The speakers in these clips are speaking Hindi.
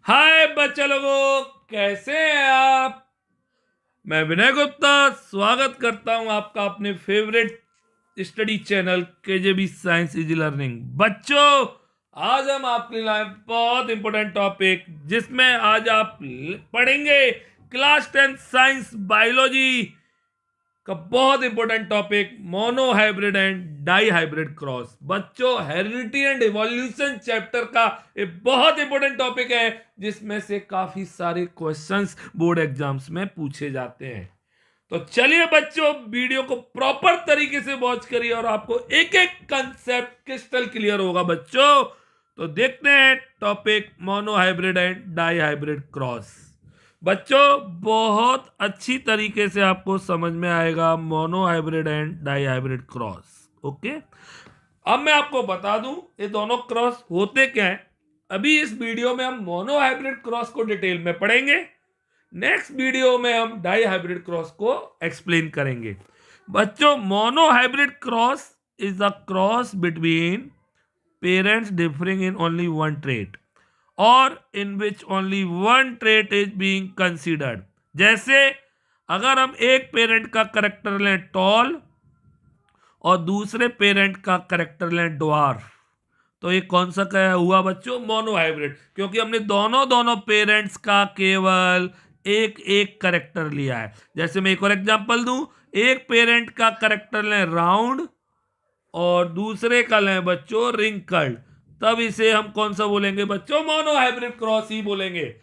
हाय बच्चे लोगों, कैसे हैं आप। मैं विनय गुप्ता स्वागत करता हूं आपका अपने favourite study channel KJB science easy learning. बच्चों, आज हम आपके लिए लाए बहुत इंपॉर्टेंट टॉपिक जिसमें आज आप पढ़ेंगे क्लास 10 साइंस बायोलॉजी का बहुत important topic monohybrid and die hybrid cross. बच्चों, हेरिडिटी एंड इवोल्यूशन चैप्टर का एक बहुत इंपॉर्टेंट टॉपिक है जिसमें से काफी सारे क्वेश्चंस बोर्ड एग्जाम्स में पूछे जाते हैं। तो चलिए बच्चों, वीडियो को प्रॉपर तरीके से वॉच करिए और आपको एक एक कंसेप्ट क्रिस्टल क्लियर होगा बच्चों। तो देखते हैं topic monohybrid and die hybrid cross. बच्चों, बहुत अच्छी तरीके से आपको समझ में आएगा monohybrid and die hybrid cross. Okay, अब मैं आपको बता दूं ये दोनों क्रॉस होते क्या हैं। अभी इस वीडियो में हम मोनो हाइब्रिड क्रॉस को डिटेल में पढ़ेंगे। नेक्स्ट वीडियो में हम डाई हाइब्रिड क्रॉस को एक्सप्लेन करेंगे। बच्चों, mono hybrid cross is the cross between parents differing in only one trait और in which only one trait is being considered. जैसे अगर हम एक पेरेंट का करेक्टर लें टॉल और दूसरे पेरेंट का करेक्टर लें ड्वार्फ, तो ये कौन सा क्या हुआ बच्चों? मोनो हाइब्रिड, क्योंकि हमने दोनों पेरेंट्स का केवल एक एक करेक्टर लिया है। जैसे मैं एक और एग्जांपल दूं, एक पेरेंट का करेक्टर लें राउंड और दूसरे का लें बच्चों रिंकल्ड, तब इसे हम कौन सा बोलेंगे बच्चों? मोनो हाइब्रिड क्रॉस ही बोलेंगे।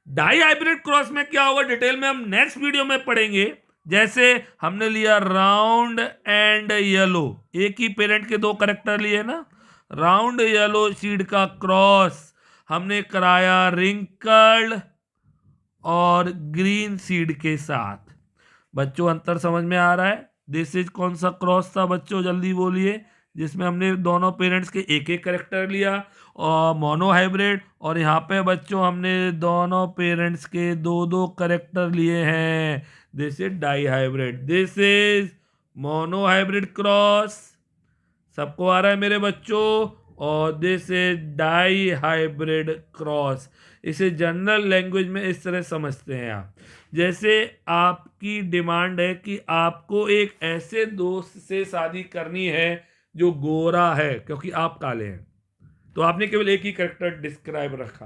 डाई हाइब्रिड क्रॉस में क्या होगा डिटेल में हम नेक्स्ट वीडियो में पढ़ेंगे। जैसे हमने लिया राउंड एंड येलो, एक ही पेरेंट के दो करेक्टर लिए ना, राउंड येलो सीड का क्रॉस हमने कराया रिंकल्ड और ग्रीन सीड के साथ। बच्चों, अंतर समझ में आ रहा है? दिस इज कौन सा क्रॉस था बच्चों, जल्दी बोलिए, जिसमें हमने दोनों पेरेंट्स के एक एक करेक्टर लिया और मोनो हाइब्रिड। और यहाँ पे बच्चों हमने दोनों पेरेंट्स के दो दो करेक्टर लिए हैं। This is dihybrid, this is mono hybrid cross. सबको आ रहा है मेरे बच्चों? और this is die hybrid cross. इसे जनरल लैंग्वेज में इस तरह समझते हैं आप, जैसे आपकी डिमांड है कि आपको एक ऐसे दोस्त से शादी करनी है जो गोरा है क्योंकि आप काले हैं, तो आपने केवल एक ही करेक्टर डिस्क्राइब रखा।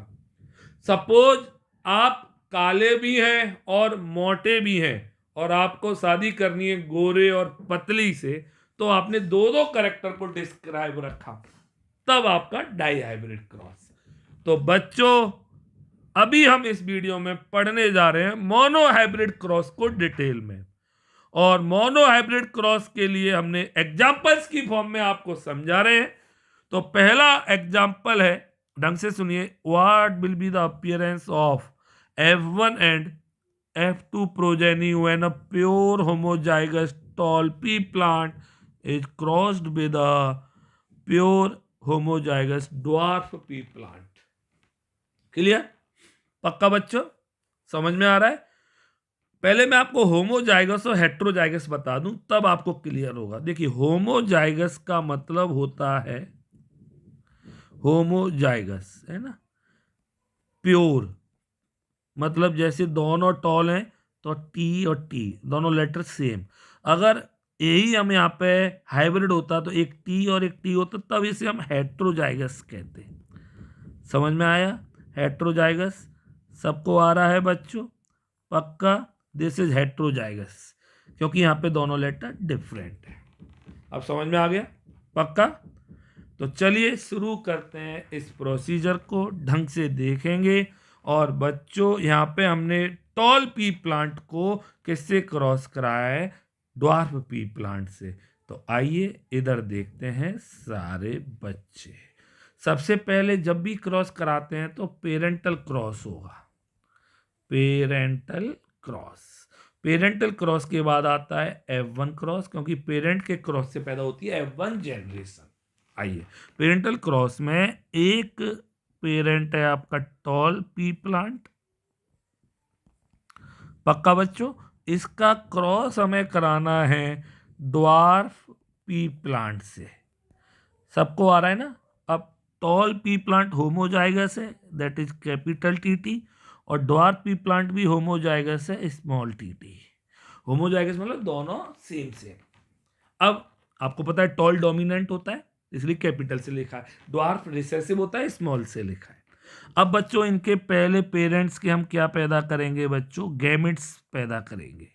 सपोज आप काले भी हैं और मोटे भी हैं और आपको शादी करनी है गोरे और पतली से, तो आपने दो दो करेक्टर को डिस्क्राइब रखा, तब आपका डाई हाइब्रिड क्रॉस। तो बच्चों, अभी हम इस वीडियो में पढ़ने जा रहे हैं मोनो हाइब्रिड क्रॉस को डिटेल में। और मोनो हाइब्रिड क्रॉस के लिए हमने एग्जांपल्स की फॉर्म में आपको समझा रहे हैं। तो पहला एग्जांपल है, ढंग से सुनिए, what will be the appearance of F1 and F2 progeny when a pure homozygous tall pea plant is crossed with a pure homozygous dwarf pea plant। Clear? पक्का बच्चों, समझ में आ रहा है? पहले मैं आपको होमोजाइगस और हेट्रोजाइगस बता दूं, तब आपको क्लियर होगा। देखिए, होमोजाइगस का मतलब होता है, होमोजाइगस है ना, प्योर, मतलब जैसे दोनों टॉल हैं तो टी और टी दोनों लेटर सेम। अगर यही हम यहाँ पे हाइब्रिड होता तो एक टी और एक टी होता, तब इसे हम हेट्रोजाइगस कहते हैं। समझ में आया? हेट्रोजाइगस सबको आ रहा है बच्चों? पक्का? दिस इज हेट्रोजाइगस, क्योंकि यहाँ पे दोनों लेटर डिफरेंट है। अब समझ में आ गया? पक्का? तो चलिए शुरू करते हैं, इस प्रोसीजर को ढंग से देखेंगे। और बच्चों, यहाँ पे हमने टॉल पी प्लांट को किससे क्रॉस कराया है? ड्वार्फ पी प्लांट से। तो आइए इधर देखते हैं सारे बच्चे। सबसे पहले जब भी क्रॉस कराते हैं तो पेरेंटल क्रॉस होगा, पेरेंटल क्रॉस। पेरेंटल क्रॉस के बाद आता है F1 क्रॉस, क्योंकि पेरेंट के क्रॉस से पैदा होती है F1 जनरेशन। आइए, पेरेंटल क्रॉस में एक पेरेंट है आपका टॉल पी प्लांट। पक्का बच्चों? इसका क्रॉस हमें कराना है ड्वार्फ पी प्लांट से। सबको आ रहा है ना? अब टॉल पी प्लांट होमोजाइगस है, दैट इज कैपिटल टीटी, और ड्वार्फ पी प्लांट भी होमोजाइगस है, स्मॉल टीटी। होमोजाइगस मतलब दोनों सेम सेम। अब आपको पता है टॉल डोमिनेंट होता है इसलिए कैपिटल से लिखा है, ड्वार्फ रिसेसिव होता है स्मॉल से लिखा है। अब बच्चों इनके पहले पेरेंट्स के हम क्या पैदा करेंगे बच्चों, गैमेट्स पैदा करेंगे।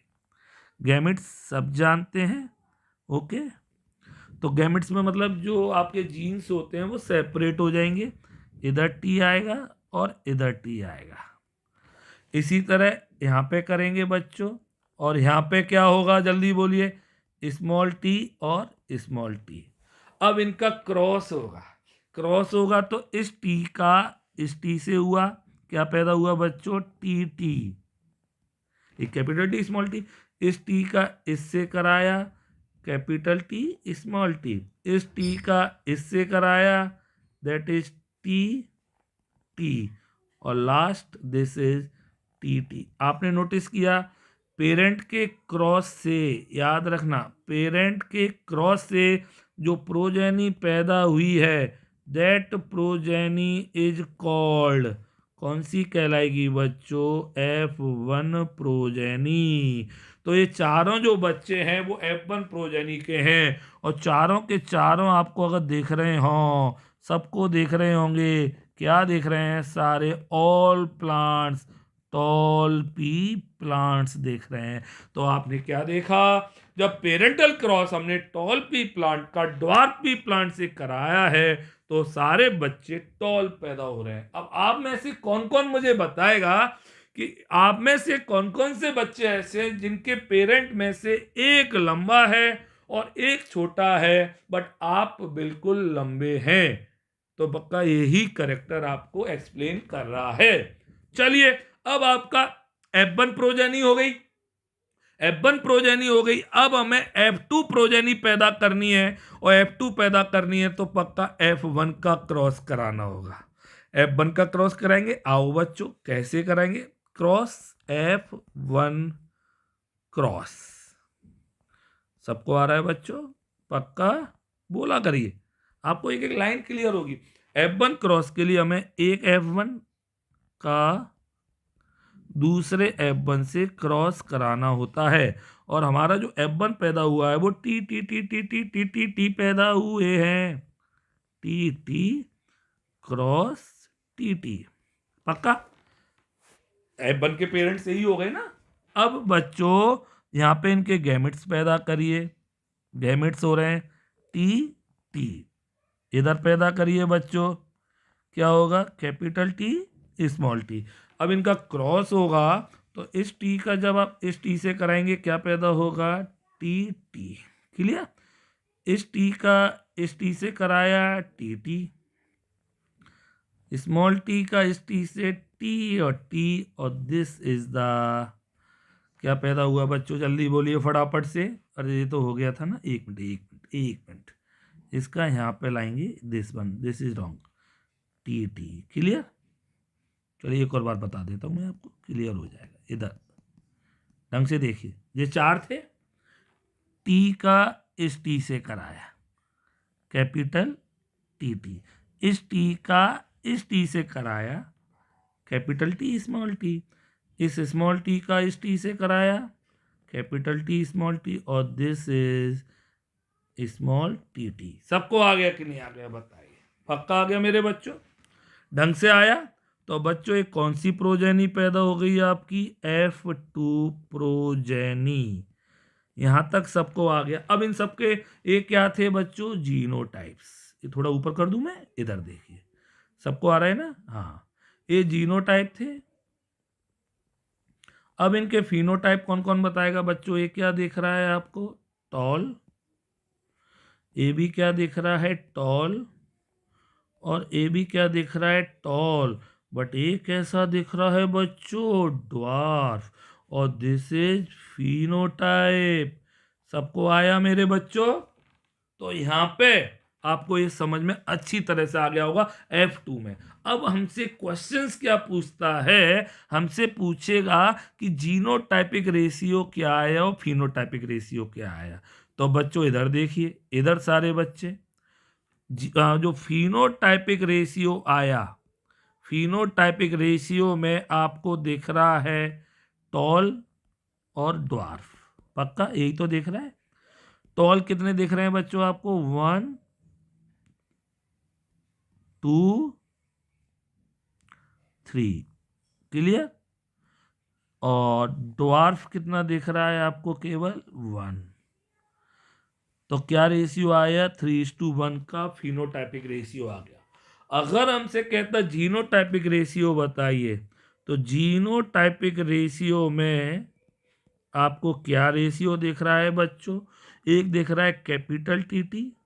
गैमेट्स सब जानते हैं, ओके। तो गैमेट्स में मतलब जो आपके जीन्स होते हैं वो सेपरेट हो जाएंगे, इधर टी आएगा और इधर टी आएगा। इसी तरह यहाँ पे करेंगे बच्चों, और यहाँ पे क्या होगा जल्दी बोलिए, स्मॉल टी और स्मॉल टी। अब इनका क्रॉस होगा, क्रॉस होगा तो इस टी का इस टी से हुआ, क्या पैदा हुआ बच्चों, टी टी, एक कैपिटल टी स्मॉल टी। इस टी का इससे कराया, कैपिटल टी स्मॉल टी। इस टी का इससे कराया, दैट इज टी टी, और last this is T T. आपने नोटिस किया पेरेंट के क्रॉस से, याद रखना पेरेंट के क्रॉस से जो प्रोजेनी पैदा हुई है, दैट प्रोजेनी इज कॉल्ड, कौन सी कहलाएगी बच्चों, F1 प्रोजेनी। तो ये चारों जो बच्चे हैं वो F1 प्रोजेनी के हैं, और चारों के चारों आपको अगर देख रहे हो, सबको देख रहे होंगे, क्या देख रहे हैं सारे, all plants, toll P plants देख रहे हैं। तो आपने क्या देखा, जब पेरेंटल क्रॉस हमने टॉल पी प्लांट का ड्वार्फ पी प्लांट से कराया है तो सारे बच्चे टॉल पैदा हो रहे हैं। अब आप में से कौन कौन मुझे बताएगा कि आप में से कौन कौन से बच्चे ऐसे जिनके पेरेंट में से एक लंबा है और एक छोटा है, बट आप बिल्कुल लंबे हैं। तो पक्का यही करेक्टर आपको एक्सप्लेन कर रहा है। चलिए अब आपका F1 प्रोजेनी हो गई, F1 प्रोजेनी हो गई। अब हमें F2 प्रोजेनी पैदा करनी है, और F2 पैदा करनी है तो पक्का F1 का क्रॉस कराना होगा। F1 का क्रॉस कराएंगे, आओ बच्चों कैसे कराएंगे, क्रॉस F1 क्रॉस, सबको आ रहा है बच्चों, पक्का बोला करिए, आपको एक एक लाइन क्लियर होगी। F1 क्रॉस के लिए हमें एक F1 का दूसरे F1 से क्रॉस कराना होता है, और हमारा जो F1 पैदा हुआ है वो T T T T T T T T पैदा हुए हैं, T T cross T T, पक्का F1 के पेरेंट्स यही हो गए ना। अब बच्चों यहाँ पे इनके गैमेट्स पैदा करिए, गैमेट्स हो रहे हैं टी टी, इधर पैदा करिए बच्चों, क्या होगा, कैपिटल टी स्मॉल टी। अब इनका क्रॉस होगा तो इस टी का जब आप इस टी से कराएंगे क्या पैदा होगा, टी टी, क्लियर। इस टी का इस टी से कराया, टी टी, स्मॉल टी का इस टी से टी और टी, और दिस इज द, क्या पैदा हुआ बच्चों जल्दी बोलिए फटाफट से, अरे ये तो हो गया था ना, एक मिनट एक मिनट एक मिनट, इसका यहाँ पे लाएंगे this one, this is wrong, T T, clear. चलिए एक और बार बता देता हूँ मैं आपको, क्लियर हो जाएगा, इधर ढंग से देखिए, ये चार थे, टी का इस टी से कराया, कैपिटल टी टी, इस टी का इस टी से कराया, कैपिटल टी स्मॉल टी, इस स्मॉल टी का इस टी से कराया, कैपिटल टी स्मॉल टी, और this is small T T. सबको आ गया कि नहीं आ गया बताइए, पक्का आ गया मेरे बच्चों, ढंग से आया। तो बच्चों एक कौन सी प्रोजेनी पैदा हो गई आपकी, F2 प्रोजेनी, यहां तक सबको आ गया। अब इन सबके ये क्या थे बच्चों, जीनोटाइप्स, ये थोड़ा ऊपर कर दूं मैं, इधर देखिए, सबको आ रहा है ना, हाँ ये जीनोटाइप थे। अब इनके फिनोटाइप कौन कौन बताएगा बच्चों, ये क्या दिख रहा है आपको, टॉल, ये भी क्या दिख रहा है, टॉल, और ये भी क्या दिख रहा है, टॉल, बट ये कैसा दिख रहा है बच्चों, ड्वार्फ, और दिस इज फिनोटाइप। सबको आया मेरे बच्चों। तो यहाँ पे आपको ये समझ में अच्छी तरह से आ गया होगा F2 में। अब हमसे क्वेश्चंस क्या पूछता है, हमसे पूछेगा कि जीनोटाइपिक रेशियो क्या आया और फिनोटाइपिक रेशियो क्या आया। तो बच्चों इधर देखिए, इधर सारे बच्चे जो फिनोटाइपिक रेशियो आया, फिनोटाइपिक रेशियो में आपको दिख रहा है टॉल और ड्वार्फ। पक्का यही तो दिख रहा है। टॉल कितने दिख रहे हैं बच्चों आपको? 1 2 3। क्लियर? और ड्वार्फ कितना दिख रहा है आपको? केवल 1। तो क्या रेशियो आया? 3:1 का फिनोटाइपिक रेशियो आ गया। अगर हमसे कहता जीनोटाइपिक रेशियो बताइए, तो जीनोटाइपिक रेशियो में आपको क्या रेशियो दिख रहा है बच्चों? एक दिख रहा है कैपिटल टी,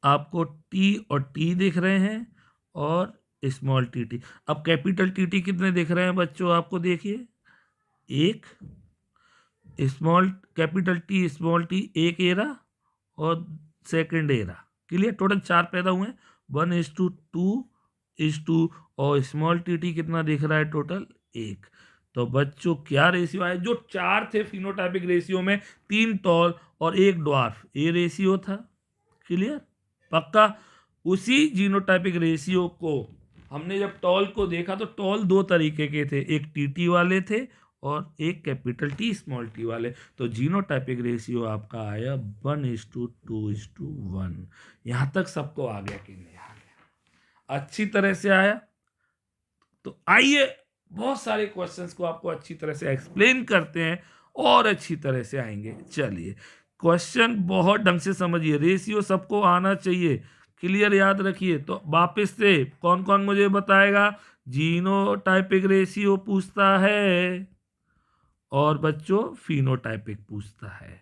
आपको टी और टी दिख रहे हैं, और स्मॉल टी। अब कैपिटल टी कितने दिख रहे हैं बच्चों आपको? देखिए, एक small capital T small T एक एरा और सेकंड एरा। क्लियर? टोटल 4 पैदा हुए हैं। 1:2 और स्मॉल टी कितना दिख रहा है? टोटल 1। तो बच्चों क्या रेशियो आया? जो 4 थे फिनोटाइपिक रेशियो में, 3 टॉल और 1 ड्वार्फ, ये रेशियो था। क्लियर? पक्का? उसी जीनोटाइपिक रेशियो को हमने जब टॉल को देखा तो टॉल 2 तरीके के थे, एक टीटी वाले थे और एक कैपिटल टी स्मॉल टी वाले। तो जीनोटाइपिक रेशियो आपका आया 1:2:1। यहां तक सबको आ गया कि नहीं आ गया? अच्छी तरह से आया? तो आइए बहुत सारे क्वेश्चंस को आपको अच्छी तरह से एक्सप्लेन करते हैं और अच्छी तरह से आएंगे। चलिए, क्वेश्चन बहुत ढंग से समझिए, रेशियो सबको आना चाहिए। क्लियर? याद रखिए। तो वापस से कौन कौन मुझे बताएगा? जीनोटाइपिक रेशियो पूछता है और बच्चों फिनोटाइपिक पूछता है।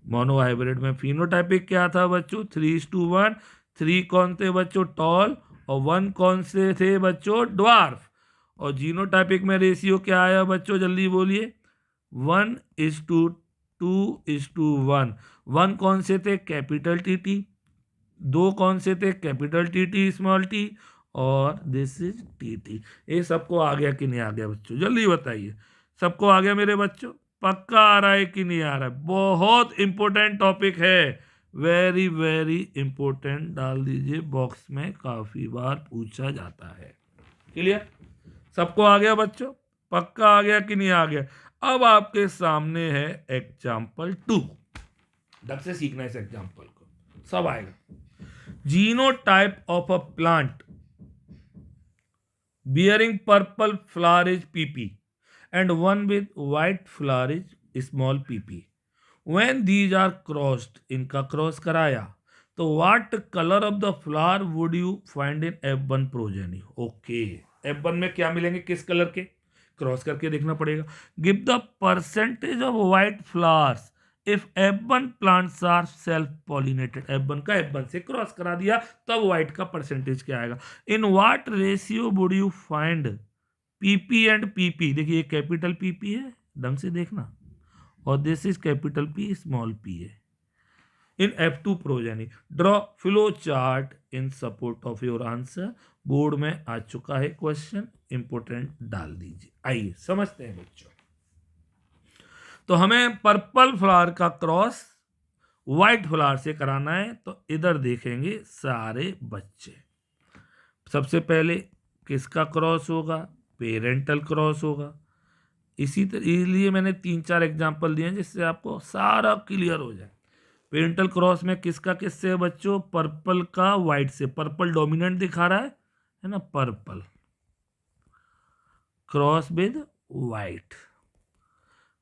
मोनो हाइब्रिड में फिनोटाइपिक क्या था बच्चों? 3:1। 3 कौन थे बच्चों? टॉल। और 1 कौन से थे बच्चों? ड्वार्फ। और जीनोटाइपिक में रेशियो क्या आया बच्चों? जल्दी बोलिए। 1:2:1। 1 कौन से थे? Capital T. 2 कौन से थे? Capital T small T. और दिस इज टी। ये सबको आ गया कि नहीं आ गया बच्चों? जल्दी बताइए। सबको आ गया मेरे बच्चों? पक्का आ रहा है कि नहीं आ रहा है? बहुत इंपॉर्टेंट टॉपिक है, वेरी वेरी इंपॉर्टेंट। डाल दीजिए बॉक्स में, काफी बार पूछा जाता है। क्लियर? सबको आ गया बच्चों? पक्का आ गया कि नहीं आ गया? अब आपके सामने है एग्जाम्पल 2। ढंग से सीखना है इस एग्जाम्पल को, सब आएगा। Genotype of a plant bearing purple flower is pp and one with white flower is small pp. When these are crossed, इनका क्रॉस कराया, तो what color of the flower would you find in F1 progeny? Okay, F1 में क्या मिलेंगे? किस कलर के? क्रॉस करके देखना पड़ेगा। Give the percentage of white flowers if F1 plants are self pollinated. F1 का F1 से क्रॉस करा दिया, तब व्हाइट का परसेंटेज क्या आएगा? In what ratio would you find PP and PP? देखिए, कैपिटल पीपी है, ढंग से देखना, और this is capital P small P है। इन F2 progeny draw flow chart in support of your answer. Board में आ चुका है क्वेश्चन, इंपोर्टेंट डाल दीजिए। आइए समझते हैं बच्चों। तो हमें पर्पल फ्लावर का क्रॉस व्हाइट फ्लावर से कराना है, तो इधर देखेंगे सारे बच्चे। सबसे पहले किसका क्रॉस होगा? पेरेंटल क्रॉस होगा। इसलिए मैंने 3-4 एग्जाम्पल दिए जिससे आपको सारा क्लियर हो जाए। पेरेंटल क्रॉस में किसका किससे है बच्चों? पर्पल का व्हाइट से। पर्पल डोमिनेंट दिखा रहा है ना? Purple cross with white.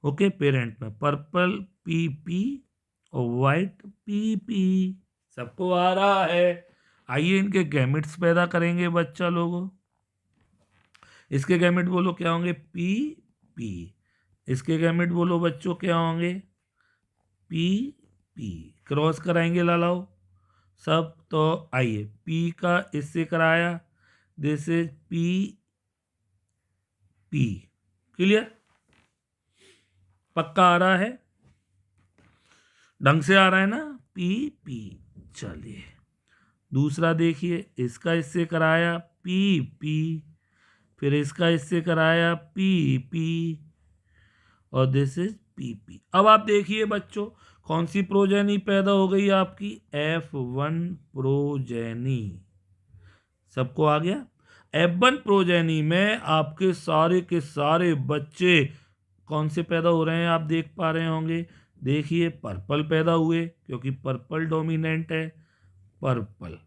Okay, parent में पर्पल पीपी और व्हाइट पीपी। सबको आ रहा है? आइए इनके गैमेट्स पैदा करेंगे बच्चा लोगों। इसके गैमेट बोलो क्या होंगे? P P. इसके गैमेट बोलो बच्चों क्या होंगे? P P. क्रॉस कराएंगे लालाओ सब। तो आइए, पी का इससे कराया, this is P P. Clear? पक्का आ रहा है? ढंग से आ रहा है ना? P P. चलिए दूसरा देखिए, इसका इससे कराया पी पी, फिर इसका इससे कराया पी पी, और दिस इज पी पी। अब आप देखिए बच्चों, कौन सी प्रोजेनी पैदा हो गई आपकी? F1 progeny. सबको आ गया? F1 प्रोजेनी में आपके सारे के सारे बच्चे कौन से पैदा हो रहे हैं आप देख पा रहे होंगे। देखिए पर्पल पैदा हुए क्योंकि पर्पल डोमिनेंट है, पर्पल।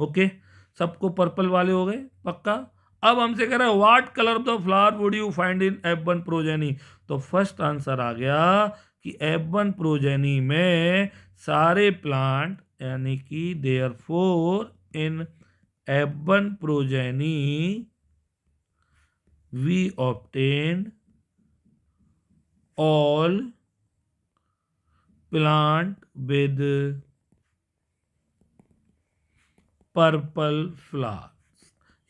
ओके, सबको पर्पल वाले हो गए, पक्का। अब हमसे कह रहा है what colour of the flower would you find in F1 progeny. तो फर्स्ट आंसर आ गया कि F1 प्रोजेनी में सारे प्लांट यानी कि therefore in F1 progeny we obtained all plant with purple flower.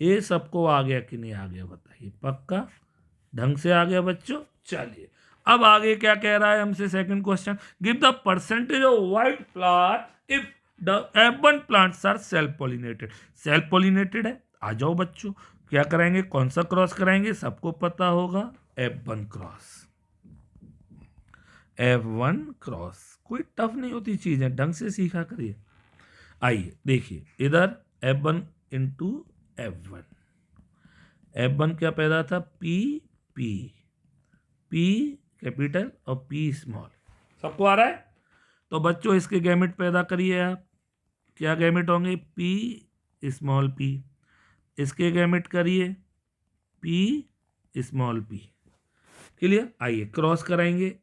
ये सबको आ गया कि नहीं आ गया बताइए, पक्का ढंग से आ गया बच्चों। चलिए अब आगे क्या कह रहा है हमसे, second question, give the percentage of white flower if the F1 plants are self pollinated. Self pollinated है, आ जाओ बच्चों, क्या कराएंगे, कौन सा क्रॉस कराएंगे, सबको पता होगा F1 क्रॉस। F1 क्रॉस कोई टफ नहीं होती चीज है, ढंग से सीखा करिए। आइए देखिए इधर F1 इंटू F1, F1 क्या पैदा था, P कैपिटल और P स्मॉल। सबको आ रहा है? तो बच्चों इसके गैमेट पैदा करिए आप, क्या गैमेट होंगे, P स्मॉल p। इसके गैमेट करिए P स्मॉल p। क्लियर? आइए क्रॉस कराएंगे,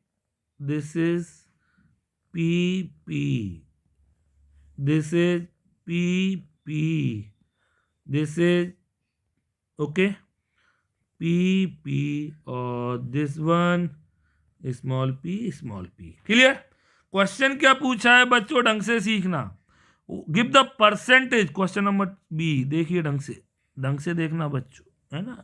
this is P, this is P, this is okay P और दिस one small p। Clear? Question क्या पूछा है बच्चों, ढंग से सीखना। Give the percentage, question number B, देखिए ढंग से देखना बच्चों, है ना।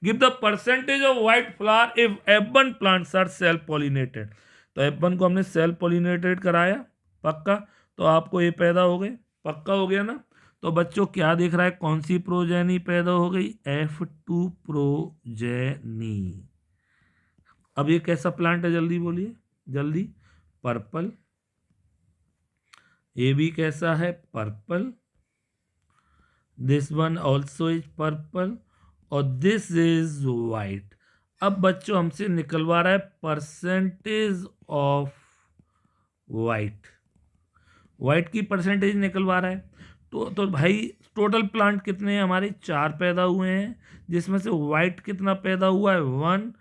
Give the percentage of white flower if F1 plants are self pollinated. तो F1 को हमने सेल्फ पॉलिनेटेड कराया, पक्का, तो आपको ये पैदा हो गए, पक्का हो गया ना। तो बच्चों क्या दिख रहा है, कौन सी प्रोजेनी पैदा हो गई, F2 प्रोजेनी। अब ये कैसा प्लांट है, जल्दी बोलिए, जल्दी। पर्पल, ये भी कैसा है, purple, this one also is purple और दिस इज वाइट। अब बच्चों हमसे निकलवा रहा है परसेंटेज ऑफ वाइट की परसेंटेज निकलवा रहा है। तो भाई टोटल प्लांट कितने हैं हमारे, 4 पैदा हुए हैं, जिसमें से वाइट कितना पैदा हुआ है, 1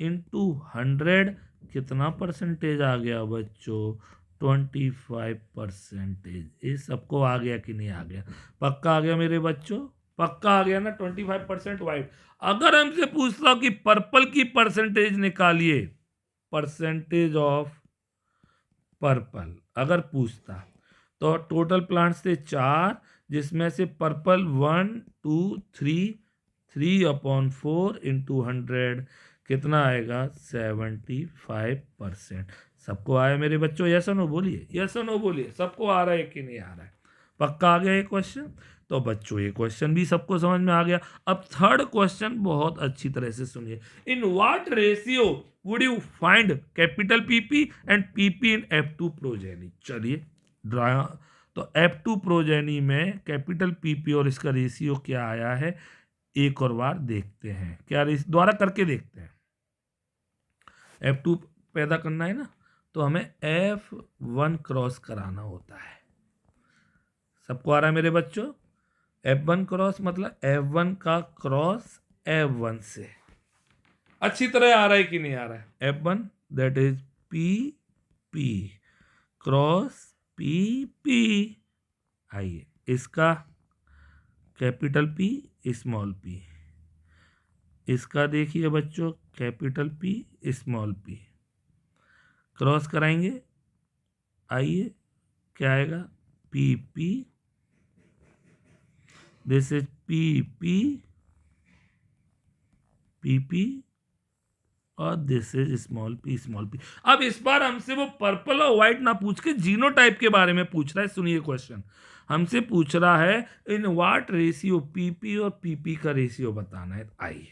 इंटू 100, कितना परसेंटेज आ गया बच्चों, 25%। ये सबको आ गया कि नहीं आ गया, पक्का आ गया मेरे बच्चों, पक्का आ गया ना, 25% वाइट। अगर हमसे पूछता कि पर्पल की परसेंटेज निकालिए, परसेंटेज ऑफ पर्पल अगर पूछता, तो टोटल प्लांट्स थे 4, जिसमें से पर्पल 1 2 3/4 इंटू 100 कितना आएगा, 75%। सबको आया मेरे बच्चों, यस और नो बोलिए, यस और नो बोलिए, सबको आ रहा है कि नहीं आ रहा है, पक्का आ गया ये क्वेश्चन। तो बच्चों ये क्वेश्चन भी सबको समझ में आ गया। अब थर्ड क्वेश्चन बहुत अच्छी तरह से सुनिए, in what ratio would you find capital PP and PP in F2 progeny. चलिए ड्रा, तो F2 प्रोजेनी में कैपिटल PP और इसका रेशियो क्या आया है, एक और बार देखते हैं, क्या द्वारा करके देखते हैं। F2 पैदा करना है ना, तो हमें F1 क्रॉस कराना होता है। सबको आ रहा है मेरे बच्चों, F1 क्रॉस मतलब F1 का क्रॉस F1 से, अच्छी तरह आ रहा है कि नहीं आ रहा है, F1 that is PP cross PP। आइए इसका कैपिटल P स्मॉल p, इसका देखिए बच्चों capital P small p, cross कराएंगे, आइए क्या आएगा, PP, दिस इज PP और दिस इज स्मॉल p। अब इस बार हमसे वो पर्पल और व्हाइट ना पूछ के जीनोटाइप के बारे में पूछ रहा है। सुनिए क्वेश्चन, हमसे पूछ रहा है इन व्हाट रेशियो PP और PP का रेशियो बताना है। आइए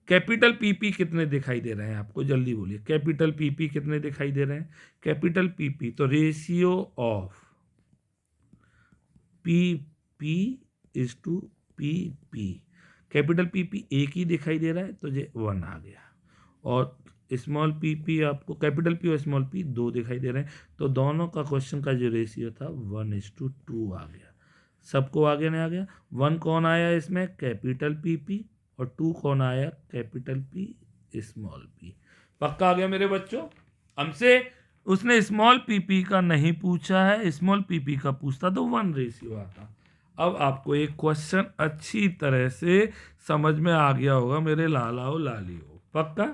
कैपिटल पीपी कितने दिखाई दे रहे हैं आपको, जल्दी बोलिए। कैपिटल पीपी कितने दिखाई दे रहे हैं? कैपिटल पीपी तो ratio of P P is to P P, capital P P एक ही दिखाई दे रहा है तो ये 1 आ गया, और स्मॉल पीपी आपको कैपिटल पी और स्मॉल पी 2 दिखाई दे रहे हैं, तो दोनों का क्वेश्चन का जो रेशियो था 1:2 आ गया। सबको आगे नहीं आ गया। 1 कौन आया इसमें? कैपिटल पीपी, और 2 कौन आया? Capital P small P. पक्का आ गया मेरे बच्चों? हमसे उसने स्मॉल पीपी का नहीं पूछा है, स्मॉल पीपी का पूछता तो 1 रेशियो आता। अब आपको एक क्वेश्चन अच्छी तरह से समझ में आ गया होगा मेरे लालाओ लालियो। पक्का?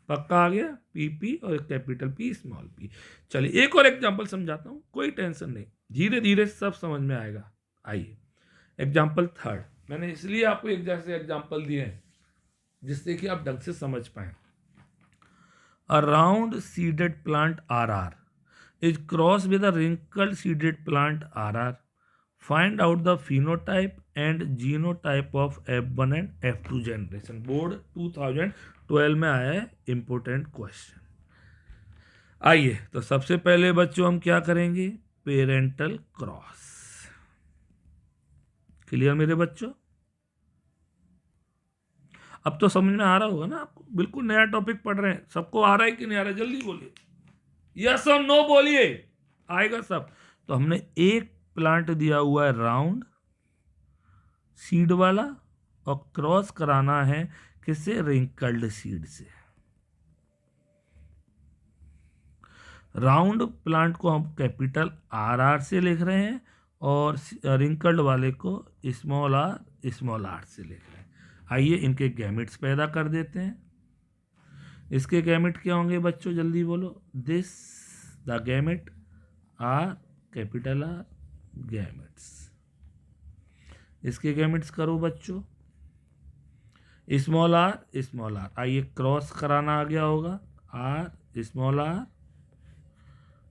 पक्का आ गया? पीपी और कैपिटल पी स्मॉल पी। चलिए एक और एग्जांपल समझाता हूँ, कोई टेंशन नहीं, धीरे धीरे सब समझ में आएगा। आइए एग्जाम्पल 3, मैंने इसलिए आपको एक जैसे एग्जाम्पल दिए हैं जिससे कि आप ढंग से समझ पाए। अ round seeded plant RR is cross with a wrinkled seeded plant RR। Find out the phenotype and genotype of F1 and F2 generation. Board 2012 में आया है, इंपोर्टेंट क्वेश्चन। आइए तो सबसे पहले बच्चों हम क्या करेंगे? Parental cross. क्लियर मेरे बच्चों? अब तो समझ में आ रहा होगा ना आपको, बिल्कुल नया टॉपिक पढ़ रहे हैं। सबको आ रहा है कि नहीं आ रहा है? जल्दी बोलिए, यस और नो बोलिए, आएगा सब। तो हमने एक प्लांट दिया हुआ है राउंड सीड वाला, और क्रॉस कराना है किससे? रिंकल्ड सीड से। राउंड प्लांट को हम कैपिटल RR से लिख रहे हैं, और रिंकल्ड वाले को स्मॉल r से लिख रहे हैं। आइए इनके गैमेट्स पैदा कर देते हैं। इसके गैमेट क्या होंगे बच्चों, जल्दी बोलो। This the gamete are capital R gametes. इसके गैमेट्स करो बच्चों, स्मॉल r। आइए क्रॉस कराना आ गया होगा, R small r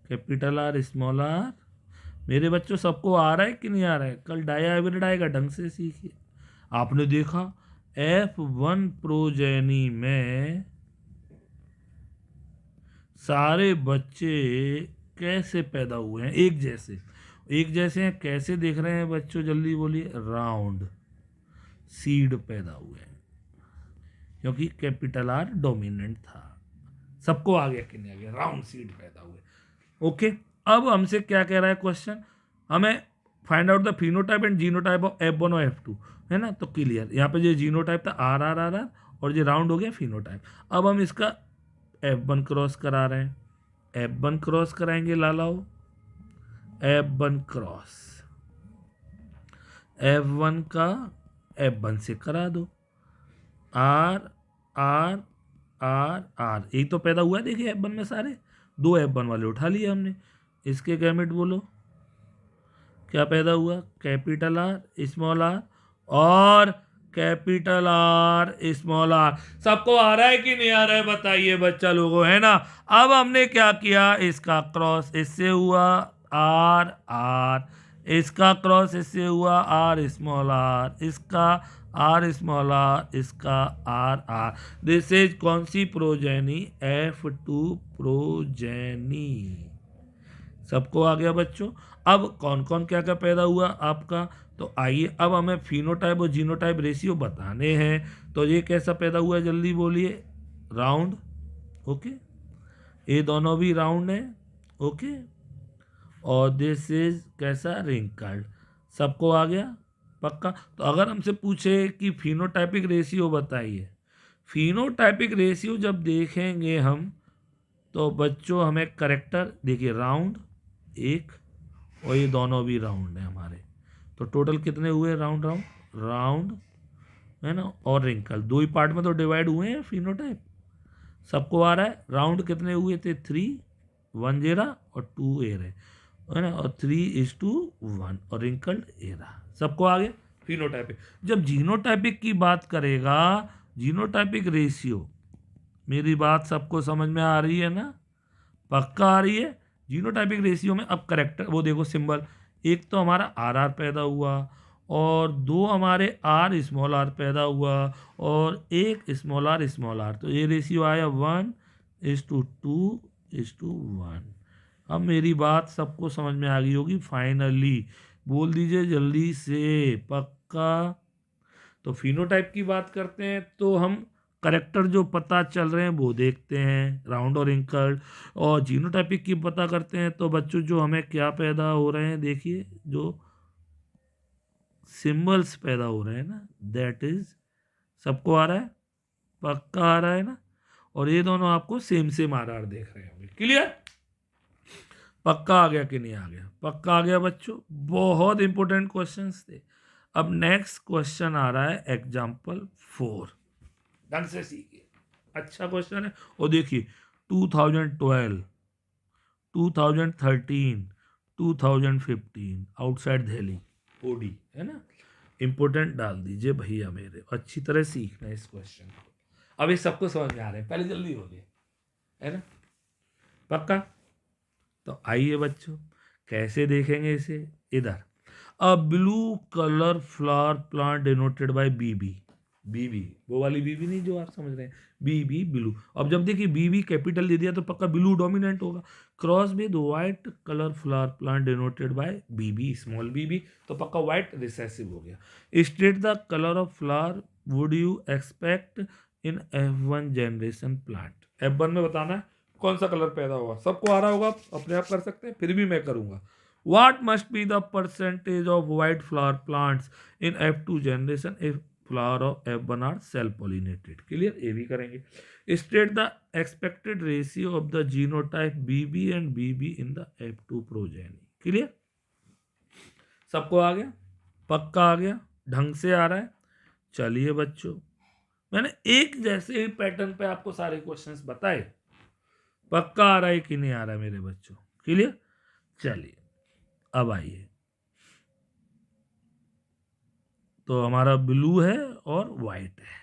capital R small r। मेरे बच्चों सबको आ रहा है कि नहीं आ रहा है? कल डायहाइब्रिड आएगा, ढंग से सीखिए। आपने देखा F1 प्रोजेनी में सारे बच्चे कैसे पैदा हुए हैं? एक जैसे हैं। कैसे देख रहे हैं बच्चों, जल्दी बोलिए। राउंड सीड पैदा हुए हैं, क्योंकि कैपिटल R डोमिनेंट था। सबको आ गया कि नहीं आ गया? राउंड सीड पैदा हुए। ओके, अब हमसे क्या कह रहा है क्वेश्चन? हमें find out the phenotype and genotype of F1 और F2, है ना? तो क्लियर, यहाँ पे जो जीनोटाइप था RR, और जो राउंड हो गया फिनोटाइप। अब हम इसका F1 क्रॉस करा रहे हैं, F1 क्रॉस कराएंगे लालाओ, F1 क्रॉस, F1 का F1 से करा दो, R R R R, यही तो पैदा हुआ है। देखिए F1 में सारे 2 F1 वाले उठा लिए हमने। इसके गैमेट बोलो क्या पैदा हुआ? कैपिटल R स्मॉल r और कैपिटल R स्मॉल r। सबको आ रहा है कि नहीं आ रहा है? बताइए बच्चा लोगों, है ना? अब हमने क्या किया? इसका क्रॉस इससे हुआ R R, इसका क्रॉस इससे हुआ R स्मॉल r, इसका R स्मॉल r, इसका R R। दिस इज कौन सी प्रोजेनी? F2 progeny. सबको आ गया बच्चों? अब कौन कौन क्या क्या पैदा हुआ आपका? तो आइए अब हमें फिनोटाइप और जीनोटाइप रेशियो बताने हैं। तो ये कैसा पैदा हुआ है, जल्दी बोलिए। राउंड, ओके, ये दोनों भी राउंड है, ओके, और दिस इज कैसा? रिंकल्ड। सबको आ गया? पक्का? तो अगर हमसे पूछे कि फिनोटाइपिक रेशियो बताइए, फिनोटाइपिक रेशियो जब देखेंगे हम, तो बच्चों हमें करेक्टर देखिए, राउंड एक, और ये दोनों भी राउंड है हमारे, तो टोटल कितने हुए? राउंड राउंड राउंड, है ना, और रिंकल, 2 ही पार्ट में तो डिवाइड हुए हैं फिनोटाइप। सबको आ रहा है? राउंड कितने हुए थे? 3, 1 जेरा और 2 एरा, है ना, और 3:1, और रिंकल्ड एरा। सबको आ गया फिनोटाइपिक। जब जीनोटाइपिक की बात करेगा, जीनोटाइपिक रेशियो, मेरी बात सबको समझ में आ रही है ना? पक्का आ रही है? जीनोटाइपिक रेशियो में अब करेक्टर वो देखो सिंबल, एक तो हमारा RR पैदा हुआ, और दो हमारे आर स्मॉल आर पैदा हुआ और एक स्मॉल आर, तो ये रेशियो आया 1:2:1। अब मेरी बात सबको समझ में आ गई होगी फाइनली, बोल दीजिए जल्दी से पक्का। तो फिनोटाइप की बात करते हैं तो हम करेक्टर जो पता चल रहे हैं वो देखते हैं, राउंड और रिंकल्ड। और जीनोटाइपिक की पता करते हैं तो बच्चों जो हमें क्या पैदा हो रहे हैं, देखिए जो सिंबल्स पैदा हो रहे हैं ना, दैट इज, सबको आ रहा है, पक्का आ रहा है ना। और ये दोनों आपको सेम सेम आर देख रहे होंगे, क्लियर। पक्का आ गया कि नहीं आ गया? पक्का आ गया बच्चों, बहुत इंपॉर्टेंट क्वेश्चंस थे। अब नेक्स्ट क्वेश्चन आ रहा है एग्जाम्पल 4, ढंग से सीखिए, अच्छा क्वेश्चन है। और देखिए 2012, 2013, 2015 आउटसाइड दिल्ली ओडी है ना, इंपोर्टेंट डाल दीजिए भैया मेरे, अच्छी तरह सीखना है इस क्वेश्चन को। अब ये सबको समझ में आ रहे हैं, पहले जल्दी हो गए है ना, पक्का। तो आइए बच्चों कैसे देखेंगे इसे, इधर a blue colour flower plant denoted by BB, BB वो वाली बीबी नहीं जो आप समझ रहे हैं, बीबी ब्लू। अब जब देखिए बीबी कैपिटल दे दिया तो पक्का ब्लू डोमिनेंट होगा। Cross with white colour flower plant denoted by BB small BB, तो पक्का व्हाइट रिसेसिव हो गया। State the colour of flower would you expect in F1 generation plant. F1 में बताना है कौन सा कलर पैदा होगा, सबको आ रहा होगा, अपने आप कर सकते हैं, फिर भी मैं करूंगा। What must be the percentage of white flower plants in F2 generation if flower of F1 are self pollinated? Clear, ये भी करेंगे। State the expected ratio of the genotype BB and BB in the F2 progeny। Clear, सबको आ गया, पक्का आ गया, ढंग से आ रहा है। चलिए बच्चों, मैंने एक जैसे ही पैटर्न पे आपको सारे क्वेश्चंस बताए, पक्का आ रहा है कि नहीं आ रहा है मेरे बच्चों, क्लियर। चलिए अब आइए, तो हमारा ब्लू है और वाइट है।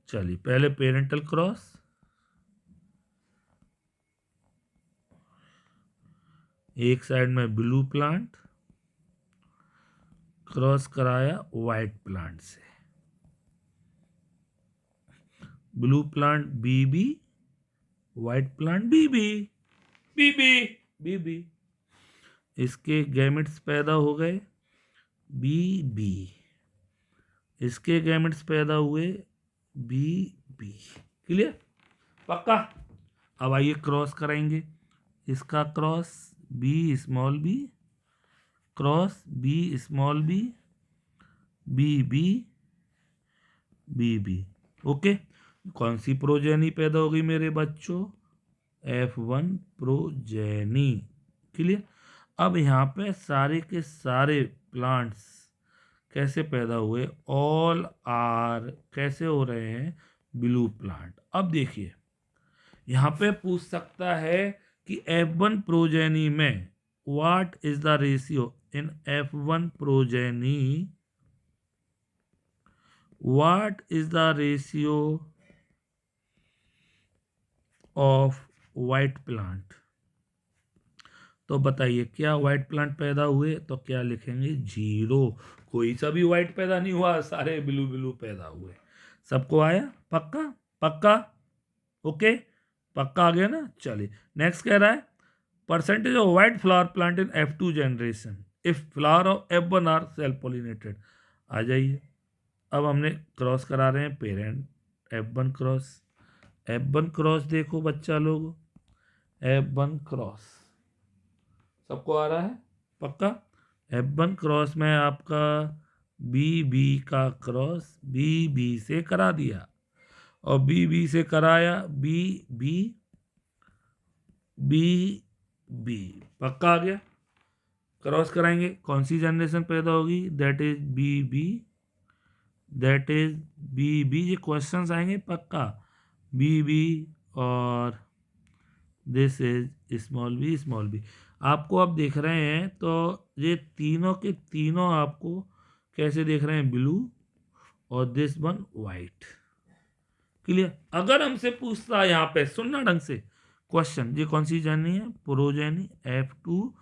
चलिए पहले पेरेंटल क्रॉस, एक साइड में ब्लू प्लांट क्रॉस कराया वाइट प्लांट से, ब्लू प्लांट बीबी, वाइट प्लांट बीबी, बीबी बीबी, इसके गैमेट्स पैदा हो गए बीबी, इसके गैमेट्स पैदा हुए बीबी, क्लियर, पक्का। अब आइए क्रॉस कराएंगे, इसका cross B small B, cross B small B, B B, B B, okay. कौन सी प्रोजेनी पैदा हो गई मेरे बच्चों? F1 progeny, clear. अब यहाँ पे सारे के सारे प्लांट्स कैसे पैदा हुए, ऑल आर कैसे हो रहे हैं, ब्लू प्लांट। अब देखिए यहाँ पे पूछ सकता है कि F1 प्रोजेनी में what is the ratio in F1 progeny, what is the ratio of white plant. तो बताइए क्या व्हाइट प्लांट पैदा हुए, तो क्या लिखेंगे 0, कोई सा भी व्हाइट पैदा नहीं हुआ, सारे ब्लू ब्लू पैदा हुए। सबको आया, पक्का पक्का, ओके, पक्का आ गया ना। चलिए नेक्स्ट कह रहा है percentage of white flower plant in F2 generation if flower of F1 are self pollinated. आ जाइए, अब हमने क्रॉस करा रहे हैं parent F1 cross, F1 cross देखो बच्चा लोग, F1 क्रॉस सबको आ रहा है, पक्का। F1 क्रॉस में आपका BB का क्रॉस BB से करा दिया और BB से कराया BB, BB, पक्का आ गया। क्रॉस कराएंगे, कौन सी जनरेशन पैदा होगी, that is BB, that is BB, ये क्वेश्चंस आएंगे पक्का, BB और this is small b small b। आपको अब देख रहे हैं तो ये तीनों के तीनों आपको कैसे देख रहे हैं, ब्लू और दिस वन वाइट, क्लियर। अगर हमसे पूछता है यहाँ पे, सुनना ढंग से क्वेश्चन, ये कौन सी जर्नी है, प्रोजेनी, F2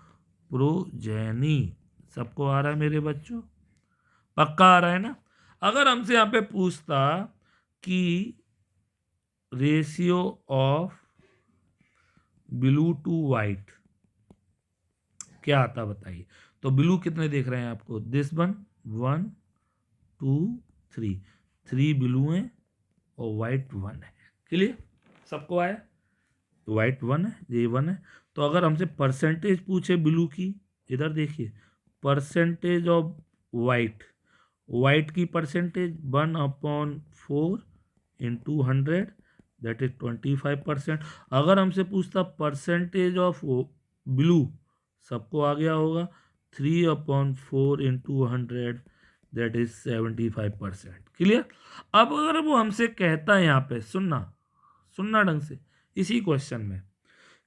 प्रोजेनी, सबको आ रहा है मेरे बच्चों? पक्का आ रहा है ना? अगर हमसे यहाँ पे पूछता कि ratio of blue to white क्या आता बताइए। तो ब्लू कितने देख रहे हैं आपको? दिस वन, 1 2 3, 3 ब्लू हैं और वाइट 1 है। क्लियर? सबको आया? वाइट 1 है, ये 1 है। तो अगर हमसे परसेंटेज पूछे ब्लू की, इधर देखिए, परसेंटेज ऑफ वाइट, वाइट की परसेंटेज 1/4 इंटू 100 दैट इज 25%। अगर हमसे पूछता परसेंटेज ऑफ ब्लू, सबको आ गया होगा, 3/4 इंटू 100 दैट इज 75%। क्लियर? अब अगर वो हमसे कहता है यहाँ पे, सुनना सुनना ढंग से, इसी क्वेश्चन में,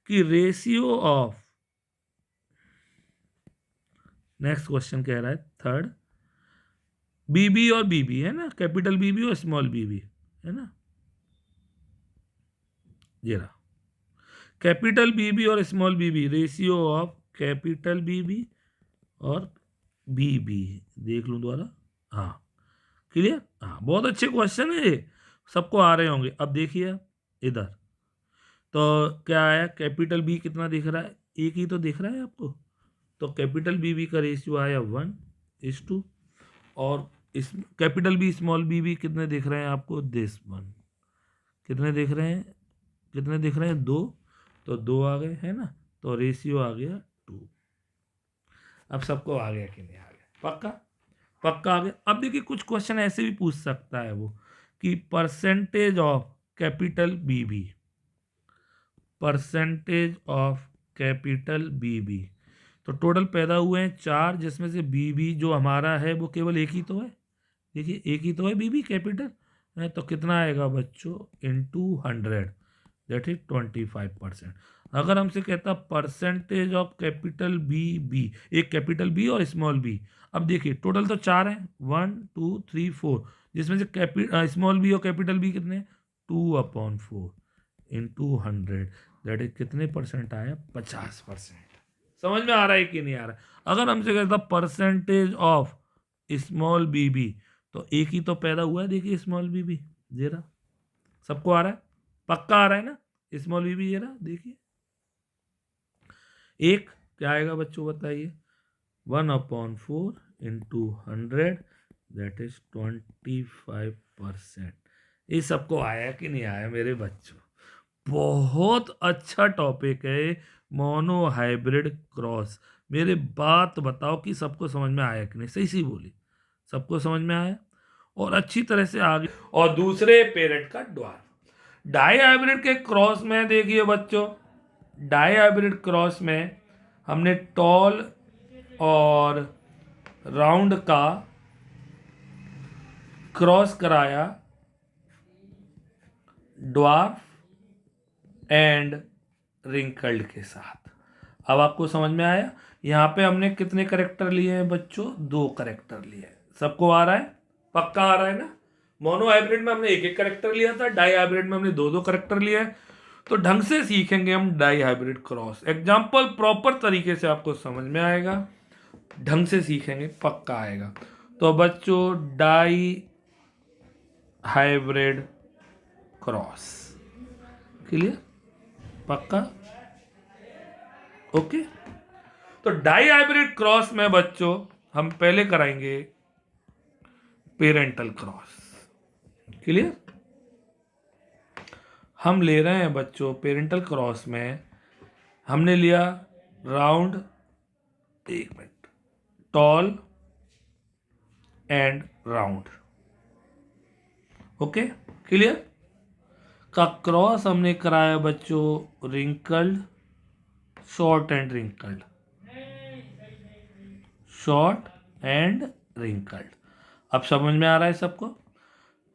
कि रेशियो ऑफ, नेक्स्ट क्वेश्चन कह रहा है थर्ड, बीबी और बीबी है ना, कैपिटल बीबी और स्मॉल बीबी है ना, ये रहा कैपिटल बीबी और small BB, ratio of capital BB और बीबी, देख लूं दोबारा, हाँ क्लियर, हाँ बहुत अच्छे क्वेश्चन है ये, सबको आ रहे होंगे। अब देखिए इधर, तो क्या आया, कैपिटल बी कितना दिख रहा है, एक ही तो दिख रहा है आपको, तो कैपिटल बी का रेशियो आया 1:2, और इस कैपिटल बी स्मॉल बी कितने दिख रहे हैं आपको, दिस वन, कितने दिख रहे हैं, कितने दिख रहे हैं, 2, तो 2 आ गए है ना, तो रेशियो आ गया 2। अब सबको आ गया कि नहीं आ गया? पक्का? पक्का आ गया। अब देखिए कुछ क्वेश्चन ऐसे भी पूछ सकता है वो, कि percentage of capital BB, percentage of capital BB, total टोटल पैदा हुए हैं 4, जिसमें से बीबी जो हमारा है वो केवल एक ही तो है, देखिए एक ही तो है बीबी कैपिटल है, तो कितना आएगा बच्चों, इंटू 100 दैट इज 25%। अगर हमसे कहता percentage of capital B B, एक कैपिटल बी और स्मॉल बी, अब देखिए टोटल तो 4 हैं, 1 2 3 4, जिसमें से स्मॉल बी और कैपिटल बी कितने, 2/4 इंटू 100 दैट इज कितने परसेंट आया, 50%। समझ में आ रहा है कि नहीं आ रहा है? अगर हमसे कहता परसेंटेज ऑफ स्मॉल बीबी, तो एक ही तो पैदा हुआ है, देखिए स्मॉल बीबी, जरा सबको आ रहा है? पक्का आ रहा है ना? स्मॉल बीबी जरा देखिए, एक क्या आएगा बच्चों बताइए, 1/4 इंटू 100 दैट इज 25%। ये सबको आया कि नहीं आया मेरे बच्चों? बहुत अच्छा टॉपिक है मोनो हाइब्रिड क्रॉस। मेरे बात बताओ कि सबको समझ में आया कि नहीं? सही सही बोली, सबको समझ में आया और अच्छी तरह से आगे। और दूसरे पेरेंट का ड्वार्फ, डाई हाइब्रिड के क्रॉस में देखिए बच्चों, डाई हाइब्रिड क्रॉस में हमने टॉल और राउंड का क्रॉस कराया ड्वार्फ एंड रिंकल्ड के साथ। अब आपको समझ में आया? यहाँ पे हमने कितने करेक्टर लिए हैं बच्चों, 2 करेक्टर लिए हैं। सबको आ रहा है? पक्का आ रहा है ना? मोनो हाइब्रिड में हमने 1 करेक्टर लिया था, डाई हाइब्रिड में हमने 2 करेक्टर लिए हैं। तो ढंग से सीखेंगे हम die hybrid cross, example proper तरीके से आपको समझ में आएगा, ढंग से सीखेंगे पक्का आएगा। तो बच्चों डाई हाइब्रिड क्रॉस, क्लियर? पक्का? ओके। तो डाई हाइब्रिड क्रॉस में बच्चों हम पहले कराएंगे पेरेंटल क्रॉस, क्लियर? हम ले रहे हैं बच्चों पेरेंटल क्रॉस में, हमने लिया round, 1 minute, tall and round, okay clear? का क्रॉस हमने कराया बच्चों wrinkled, short and wrinkled, short and wrinkled. अब समझ में आ रहा है सबको?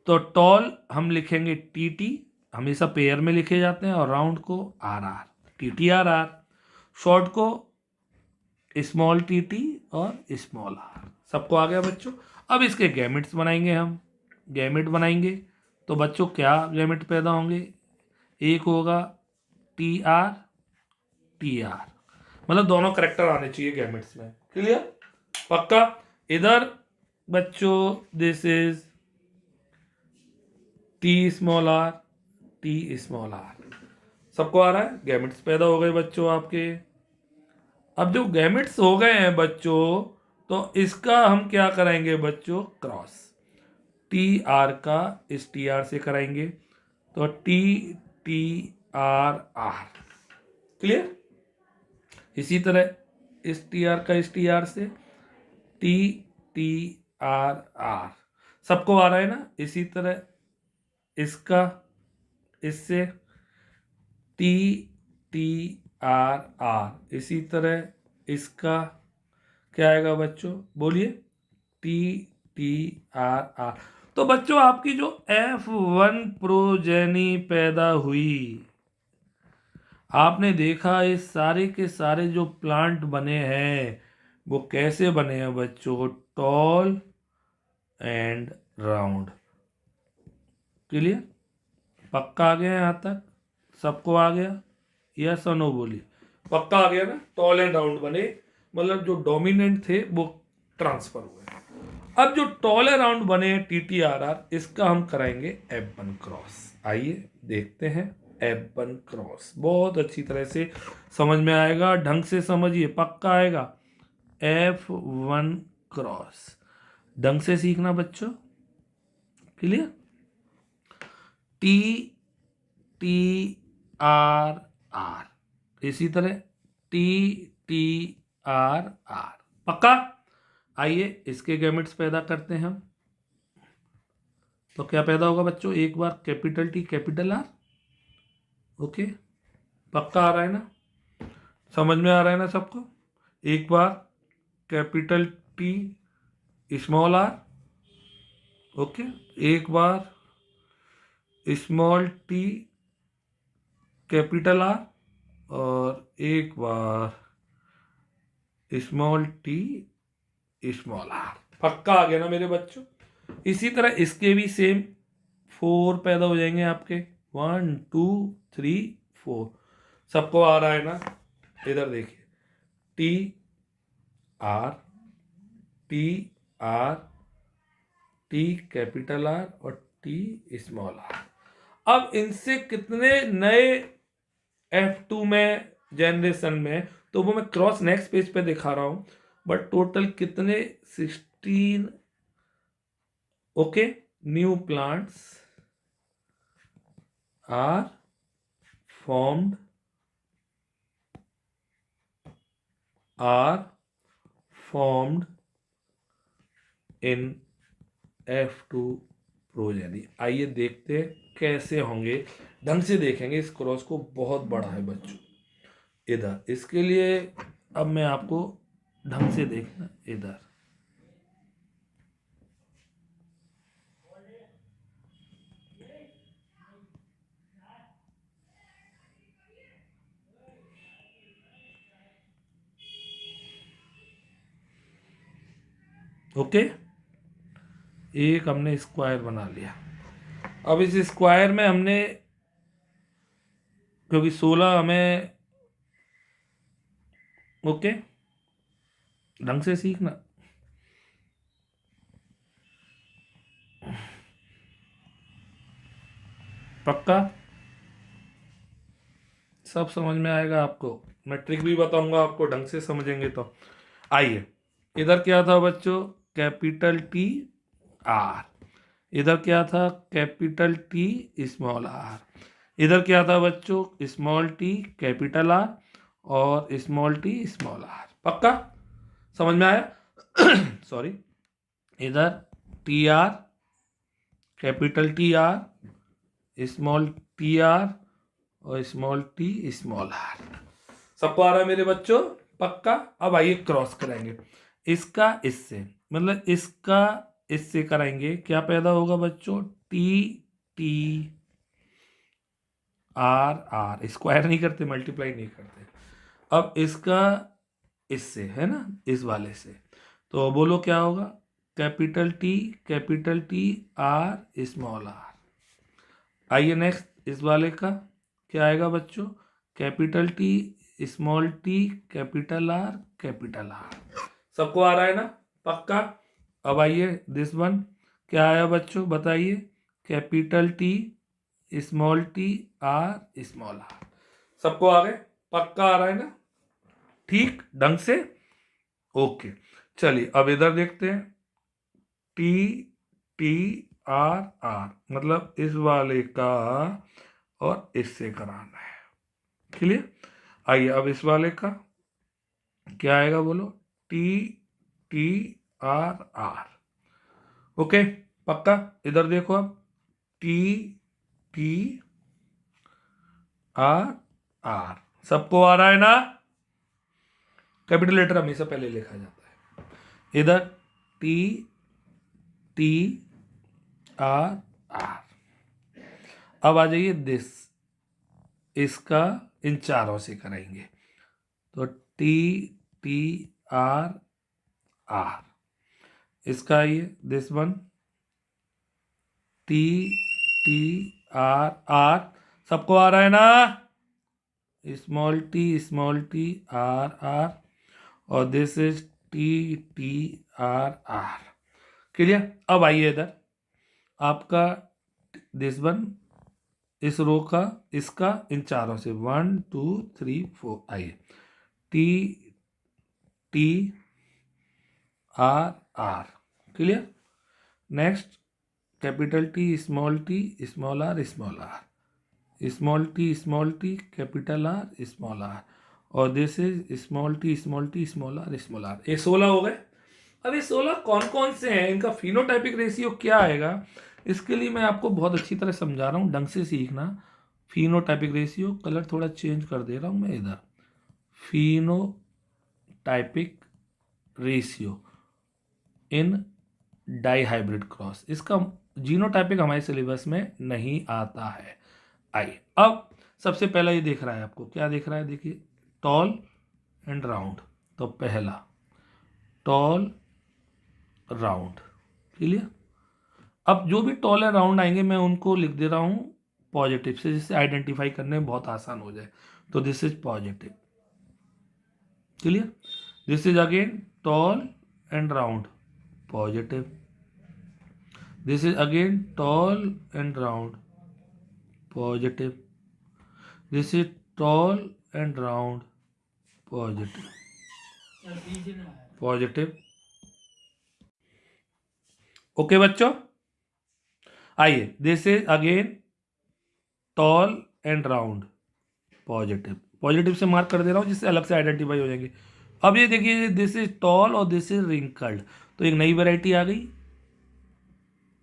तो टॉल हम लिखेंगे टीटी, हमेशा पेयर में लिखे जाते हैं, और राउंड को आरआर, टीटी आरआर, शॉर्ट को स्मॉल टीटी और स्मॉल आर। सबको आ गया बच्चों? अब इसके गैमेट्स बनाएंगे हम, गैमेट बनाएंगे तो बच्चों क्या गैमेट पैदा होंगे, एक होगा टी आर, मतलब दोनों करेक्टर आने चाहिए गैमेट्स में, क्लियर? पक्का। इधर बच्चों this is T small R, T small R. सबको आ रहा है? गैमेट्स पैदा हो गए बच्चों आपके। अब जो गैमेट्स हो गए हैं बच्चों, तो इसका हम क्या कराएंगे बच्चों? क्रॉस। टी आर का इस टी आर से कराएंगे, तो T T R R. Clear? इसी तरह इस टी आर का इस टी आर से टी टी आर आर। सबको आ रहा है ना? इसी तरह इसका इससे टी टी आर आर। इसी तरह इसका क्या आएगा बच्चों? बोलिए। T T R R. तो बच्चों आपकी जो F1 प्रोजेनी पैदा हुई, आपने देखा ये सारे के सारे जो प्लांट बने हैं वो कैसे बने हैं बच्चों? Tall and round. क्लियर? पक्का आ गया यहाँ तक? सबको आ गया? यस और नो बोलिए। पक्का आ गया ना? टॉल एंड राउंड बने, मतलब जो डोमिनेंट थे वो ट्रांसफर हुए। अब जो टॉल एंड राउंड बने TTRR, इसका हम कराएंगे F1 क्रॉस। आइए देखते हैं F1 क्रॉस। बहुत अच्छी तरह से समझ में आएगा, ढंग से समझिए, पक्का आएगा। F1 क्रॉस ढंग से सीखना बच्चों। Clear? T T R R. इसी तरह टी टी आर आर। पक्का? आइए इसके गैमेट्स पैदा करते हैं हम। तो क्या पैदा होगा बच्चों? एक बार capital T capital R. Okay, पक्का आ रहा है ना? समझ में आ रहा है ना सबको? एक बार capital T small R. Okay, एक बार स्मॉल टी कैपिटल आर, और एक बार स्मॉल टी स्मॉल आर। पक्का आ गया ना मेरे बच्चों? इसी तरह इसके भी सेम 4 पैदा हो जाएंगे आपके। 1 2 3 4। सबको आ रहा है ना? इधर देखिए, T R T R T capital R और टी स्मॉल आर। अब इनसे कितने नए F2 में जनरेशन में, तो वो मैं क्रॉस नेक्स्ट पेज पे दिखा रहा हूं, बट टोटल कितने? 16। Okay, new plants are formed in F2 progeny. आइए देखते हैं कैसे होंगे, ढंग से देखेंगे। इस क्रॉस को बहुत बड़ा है बच्चों इधर, इसके लिए अब मैं आपको ढंग से देखना इधर। ओके, एक हमने स्क्वायर बना लिया। अब इस स्क्वायर में हमने, क्योंकि 16 हमें, ओके ढंग से सीखना। पक्का? सब समझ में आएगा आपको। मैं ट्रिक भी बताऊंगा आपको, ढंग से समझेंगे तो। आइए, इधर क्या था बच्चों? Capital T R. इधर क्या था? Capital T small R. इधर क्या था बच्चों? स्मॉल टी कैपिटल आर और स्मॉल टी स्मॉल आर। पक्का समझ में आया? सॉरी, इधर T R capital T R small T R और स्मॉल टी स्मॉल आर। सबको आ रहा है मेरे बच्चों? पक्का। अब आइए क्रॉस कराएंगे इसका इससे, मतलब इसका इससे कराएंगे। क्या पैदा होगा बच्चों? T T R R. Square नहीं करते, मल्टीप्लाई नहीं करते। अब इसका इससे है ना, इस वाले से, तो बोलो क्या होगा? Capital T R small R. आइए नेक्स्ट, इस वाले का क्या आएगा बच्चों? Capital T small T capital R capital R. सबको आ रहा है ना, पक्का। अब आइए दिस वन, क्या आया बच्चों बताइए, capital T small T R small R, सबको आ गए, पक्का आ रहा है ना, ठीक ढंग से, ओके। चलिए अब इधर देखते हैं, टी टी आर आर, मतलब इस वाले का और इससे कराना है, क्लियर। आइए अब इस वाले का क्या आएगा बोलो, T T R R, okay पक्का। इधर देखो अब, टी टी आर आर, सबको आ रहा है ना, कैपिटल लेटर हमेशा पहले लिखा जाता है। इधर टी टी आर आर, अब आ जाइए दिस, इसका इन चारों से करेंगे, तो टी टी आर आर, इसका ये this one, T T R R, सबको आ रहा है ना, स्मॉल टी आर आर, और this is T T R R, clear. अब आइए इधर आपका दिस वन, इस रो का, इसका इन चारों से 1 2 3 4, आइए T T R R, clear. Next capital T small R small R, small T capital R small R, और this is small T small R small R. ये 16 हो गए। अब ये 16 कौन कौन से हैं, इनका फिनोटाइपिक रेशियो क्या आएगा, इसके लिए मैं आपको बहुत अच्छी तरह समझा रहा हूँ, ढंग से सीखना। फिनोटाइपिक रेशियो, कलर थोड़ा चेंज कर दे रहा हूँ मैं इधर, phenotypic ratio in dihybrid cross, इसका जीनोटाइपिक हमारे सिलेबस में नहीं आता है। आइए अब सबसे पहला ये देख रहा है, आपको क्या देख रहा है, देखिए टॉल एंड राउंड, तो पहला टॉल राउंड, क्लियर। अब जो भी टॉल एंड राउंड आएंगे मैं उनको लिख दे रहा हूं पॉजिटिव से, जिससे आइडेंटिफाई करने में बहुत आसान हो जाए, तो this is positive, clear. This is again tall and round, positive. This is again tall and round, positive. This is tall and round, positive, positive, okay बच्चों। आइए this is again tall and round, positive, positive से मार्क कर दे रहा हूं जिससे अलग से आइडेंटिफाई हो जाएंगे। अब ये देखिए दिस इज टॉल और दिस इज रिंकल्ड, तो एक नई वैरायटी आ गई,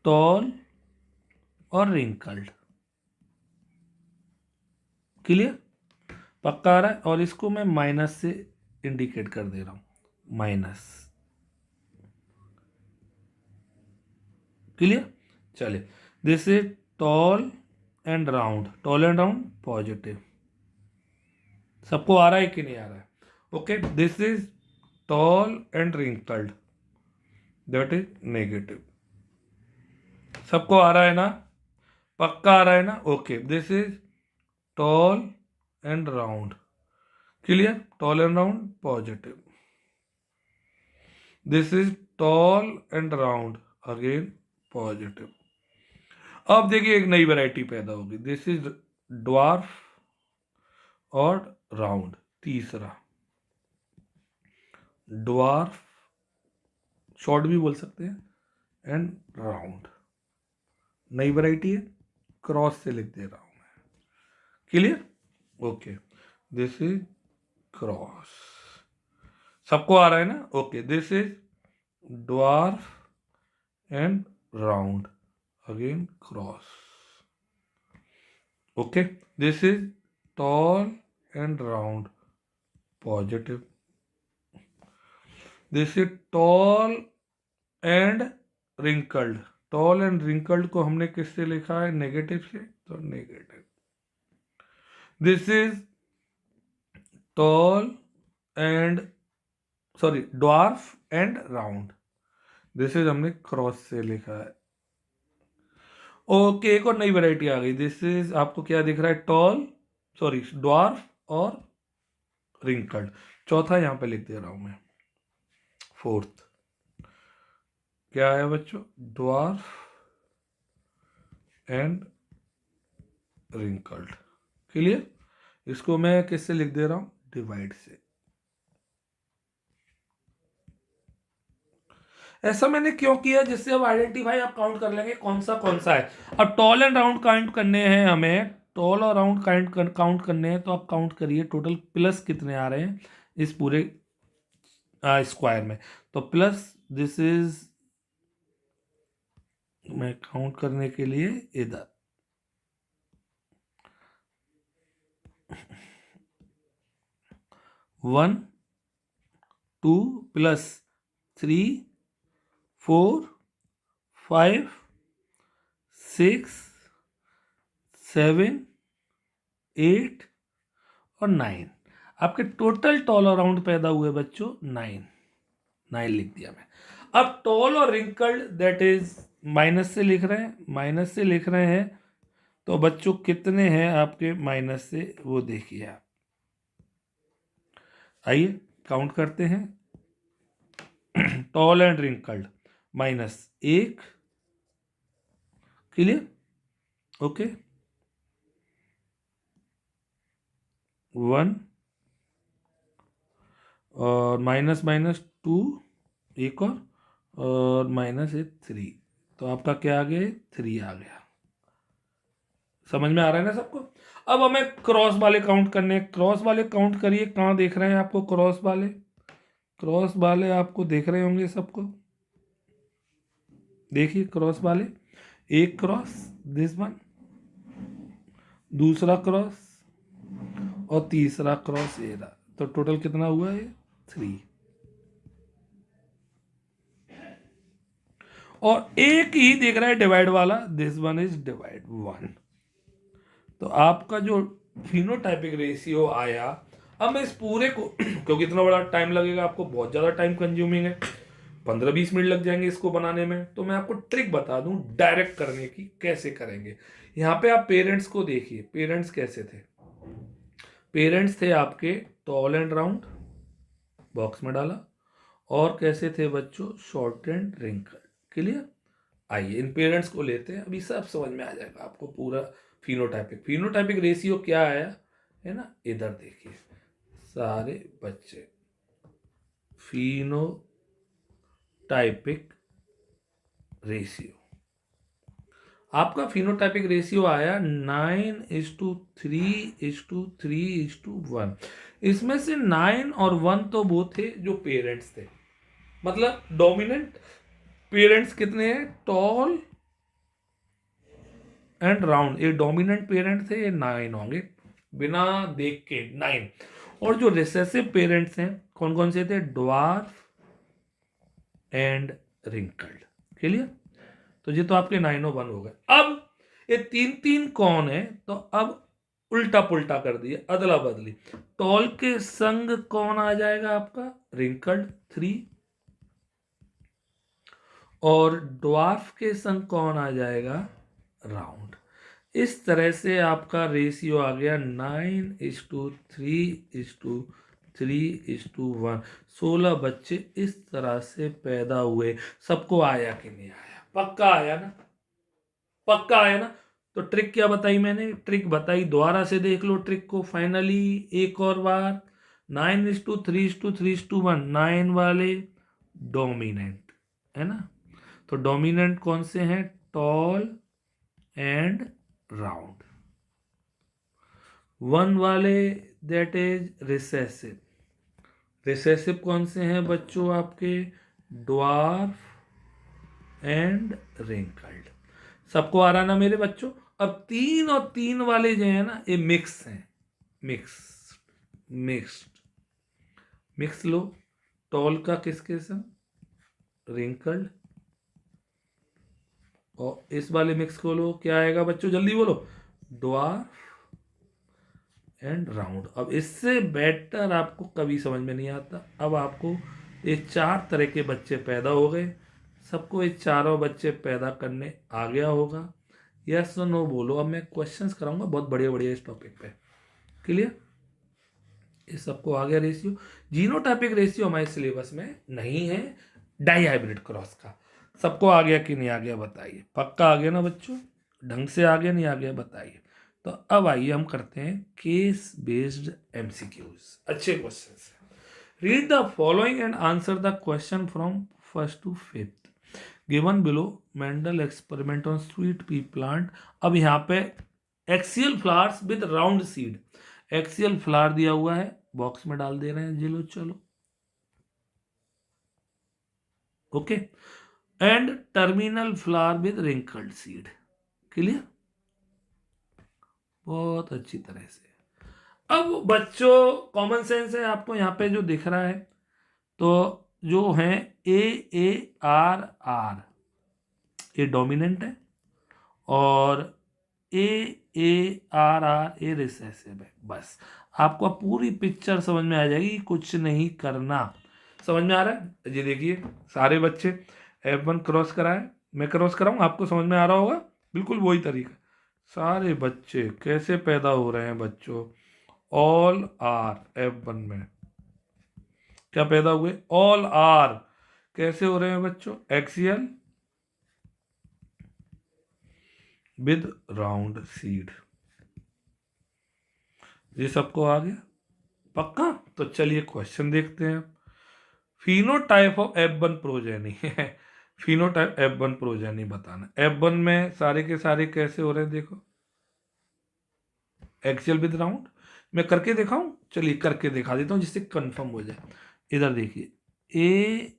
टॉल और रिंकल्ड, क्लियर, पक्का आ रहा है। और इसको मैं माइनस से इंडिकेट कर दे रहा हूं, माइनस, क्लियर। चलिए this is tall and round, tall and round, positive, सबको आ रहा है कि नहीं आ रहा है, okay. This is tall and wrinkled, that is negative, सबको आ रहा है ना, पक्का आ रहा है ना, okay. This is tall and round, clear, tall and round, positive. This is tall and round, again positive. अब देखिए एक नई वैरायटी पैदा होगी, दिस इज ड्वार्फ और राउंड, तीसरा ड्वार्फ, शॉर्ट भी बोल सकते हैं, एंड राउंड, नई वैरायटी है, क्रॉस से लिख दे रहा हूं मैं, clear, okay. This is cross, सबको आ रहा है ना, okay. This is dwarf and round, again cross, okay. This is tall and round, positive. This is tall and wrinkled, tall and wrinkled को हमने किससे लिखा है, नेगेटिव से, तो negative. This is tall and, sorry, dwarf and round, this is हमने क्रॉस से लिखा है, ओके। एक और नई वैरायटी आ गई, दिस इज आपको क्या दिख रहा है, टॉल, सॉरी, ड्वार्फ और रिंकल्ड, चौथा यहां पे लिख दे रहा हूं मैं, फोर्थ क्या है बच्चों? Dwarf and wrinkled. क्लियर? इसको मैं किससे लिख दे रहा हूं? डिवाइड से। ऐसा मैंने क्यों किया? जिससे अब आइडेंटिफाई आप काउंट कर लेंगे कौन सा है। अब टॉल एंड राउंड काउंट करने हैं हमें, टॉल और राउंड काउंट करने हैं, तो आप काउंट करिए टोटल प्लस कितने आ रहे हैं इस पूरे स्क्वायर में। तो प्लस दिस इज, मैं काउंट करने के लिए इधर 1 2 प्लस 3 4 5 6 7 8 और 9। आपके टोटल टॉल और राउंड पैदा हुए बच्चों 9 लिख दिया मैं। अब टॉल और रिंकल्ड दैट इज माइनस से लिख रहे हैं, तो बच्चों कितने हैं आपके माइनस से वो देखिए आप। आइए काउंट करते हैं। Tall and wrinkled -1। Clear? Okay, 1 और -2 एक और -3, तो आपका क्या आ गया? 3 आ गया। समझ में आ रहा है ना सबको? अब हमें क्रॉस वाले काउंट करने हैं। क्रॉस वाले काउंट करिए, कहाँ देख रहे हैं आपको क्रॉस वाले? क्रॉस वाले आपको देख रहे होंगे सबको, देखिए क्रॉस वाले। एक क्रॉस दिस वन, दूसरा क्रॉस और तीसरा क्रॉस ये रहा। तो टोटल कितना हुआ है? 3। और एक ही देख रहा है डिवाइड वाला, दिस वन इज डिवाइड 1। तो आपका जो फिनोटाइपिक रेशियो आया, अब मैं इस पूरे को क्योंकि इतना बड़ा टाइम लगेगा आपको, बहुत ज़्यादा टाइम कंज्यूमिंग है, 15-20 मिनट लग जाएंगे इसको बनाने में, तो मैं आपको ट्रिक बता दूं डायरेक्ट करने की, कैसे करेंगे। यहाँ पे आप पेरेंट्स को देखिए, पेरेंट्स कैसे थे? पेरेंट्स थे आपके टॉल एंड राउंड, बॉक्स में डाला, और कैसे थे बच्चों? Short and wrinkle. क्लियर? आइए इन पेरेंट्स को लेते हैं, अभी सब समझ में आ जाएगा आपको पूरा। फिनोटाइपिक रेशियो क्या आया है ना, इधर देखिए सारे बच्चे, फिनोटाइपिक रेशियो, आपका फिनोटाइपिक रेशियो आया 9:3:3:1। इसमें से 9 और 1 तो वो थे जो पेरेंट्स थे, मतलब डोमिनेंट पेरेंट्स कितने हैं? टॉल एंड राउंड, ये डोमिनेंट पेरेंट थे, ये 9 होंगे बिना देख के 9। और जो रिसेसिव पेरेंट्स हैं कौन कौन से थे? Dwarf and wrinkled. क्लियर? तो ये तो आपके 9 और 1 हो गए। अब ये 3 कौन है? तो अब उल्टा पुल्टा कर दिया, अदला बदली। टॉल के संग कौन आ जाएगा आपका? रिंकल्ड 3। और ड्वार्फ के संग कौन आ जाएगा? राउंड। इस तरह से आपका रेशियो आ गया 9:3:3:1। 16 बच्चे इस तरह से पैदा हुए। सबको आया कि नहीं आया? पक्का आया ना? पक्का आया ना? तो ट्रिक क्या बताई मैंने? ट्रिक बताई, दोबारा से देख लो ट्रिक को फाइनली एक और बार। 9:3:3:1, 9 वाले डोमिनेंट है ना? तो डोमिनेंट कौन से हैं? Tall and round. 1 वाले दैट इज रिसेसिव। रिसेसिव कौन से हैं बच्चों आपके? Dwarf and wrinkled. सबको आ रहा ना मेरे बच्चों? अब 3 और 3 वाले जो है ना, ये मिक्स हैं, मिक्स लो। टॉल का किसके संग? रिंकल्ड। और इस वाले मिक्स को लो, क्या आएगा बच्चों? जल्दी बोलो। Dwarf and round. अब इससे बेटर आपको कभी समझ में नहीं आता। अब आपको ये 4 तरह के बच्चे पैदा हो गए, सबको ये चारों बच्चे पैदा करने आ गया होगा। यस और नो बोलो। अब मैं क्वेश्चंस कराऊंगा बहुत बढ़िया बढ़िया इस टॉपिक पे। क्लियर? ये सबको आ गया रेशियो। जीनोटाइपिक रेशियो हमारे सिलेबस में नहीं है डाई हाइब्रिड क्रॉस का। सबको आ गया कि नहीं आ गया बताइए? पक्का आ गया ना बच्चों? ढंग से आ गया नहीं आ गया बताइए? तो अब आइए हम करते हैं केस बेस्ड एमसीक्यूज। अच्छे क्वेश्चन है। Read the following and answer the question from first to fifth given below. Mendel experiment on sweet pea plant. अब यहाँ पे axial flowers with round seed. Axial flower दिया हुआ है, बॉक्स में डाल दे रहे हैं जी लो चलो। Okay, and terminal flower with wrinkled seed. Clear? बहुत अच्छी तरह से। अब बच्चों कॉमन सेंस है आपको यहाँ पे जो दिख रहा है, तो जो है AARR ये डोमिनेंट है और AARR ये रिसेसिव है। बस आपको पूरी पिक्चर समझ में आ जाएगी, कुछ नहीं करना। समझ में आ रहा है? ये देखिए सारे बच्चे F1 क्रॉस कराए, मैं क्रॉस कराऊँ, आपको समझ में आ रहा होगा। बिल्कुल वही तरीका। सारे बच्चे कैसे पैदा हो रहे हैं बच्चों? ऑल आर F1 में क्या पैदा हुए? ऑल आर कैसे हो रहे हैं बच्चों? Axial with round seed. ये सबको आ गया पक्का? तो चलिए क्वेश्चन देखते हैं। फिनोटाइप ऑफ F1 प्रोजेनी है। फिनोटाइप F1 प्रोजेनी बताना। F1 में सारे के सारे कैसे हो रहे हैं देखो, एक्सियल विद राउंड। मैं करके दिखाऊं? चलिए करके दिखा देता हूं जिससे कंफर्म हो जाए। इधर देखिए AARR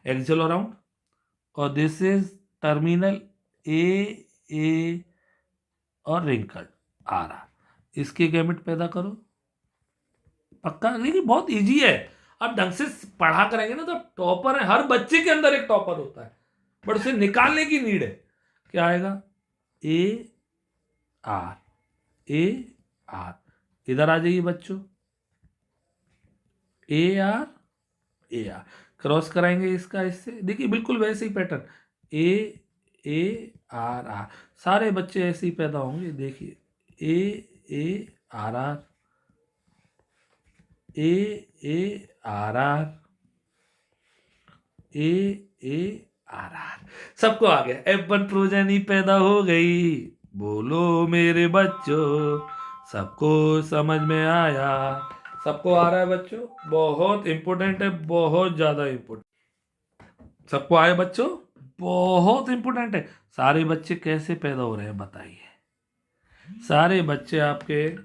एक्सियल और राउंड, और दिस इज टर्मिनल AA और रिंकल्ड RR। इसके गैमेट पैदा करो पक्का। देखिए बहुत इजी है, आप ढंग से पढ़ा करेंगे ना तो टॉपर है। हर बच्चे के अंदर एक टॉपर होता है, बट उसे निकालने की नीड है। क्या आएगा? AR AR। इधर आ जाइए बच्चों, AR AR क्रॉस कराएंगे इसका इससे। देखिए बिल्कुल वैसे ही पैटर्न AARR। सारे बच्चे ऐसे ही पैदा होंगे। देखिए AARR AARR AARR। सबको आ गया। F1 प्रोजेनी पैदा हो गई। बोलो मेरे बच्चों, सबको समझ में आया? सबको आ रहा है बच्चों? बहुत इंपॉर्टेंट है, बहुत ज्यादा इंपॉर्टेंट। सबको आए बच्चों? बहुत इंपॉर्टेंट है। सारे बच्चे कैसे पैदा हो रहे हैं बताइए? सारे बच्चे आपके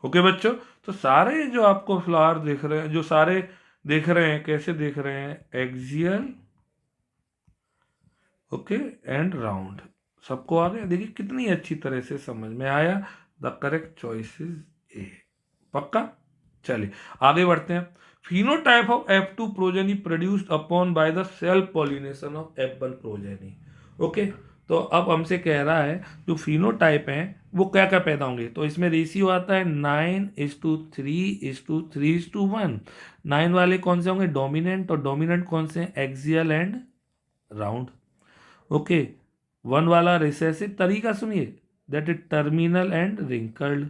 ओके बच्चों, तो सारे जो आपको फ्लावर दिख रहे हैं, जो सारे देख रहे हैं, कैसे देख रहे हैं? Axial okay and round. सबको आ गया? देखिए कितनी अच्छी तरह से समझ में आया। The correct choice is A. पक्का? चलिए आगे बढ़ते हैं। Phenotype of F2 progeny produced upon by the self pollination of F1 progeny. Okay, तो अब हमसे कह रहा है जो फिनोटाइप है वो क्या क्या पैदा होंगे। तो इसमें रेशियो आता है 9:3:3:1। 9 वाले कौन से होंगे? डोमिनेंट। और डोमिनेंट कौन से हैं? Axial and round. ओके, 1 वाला रिसेसिव। तरीका सुनिए, that is terminal and wrinkled.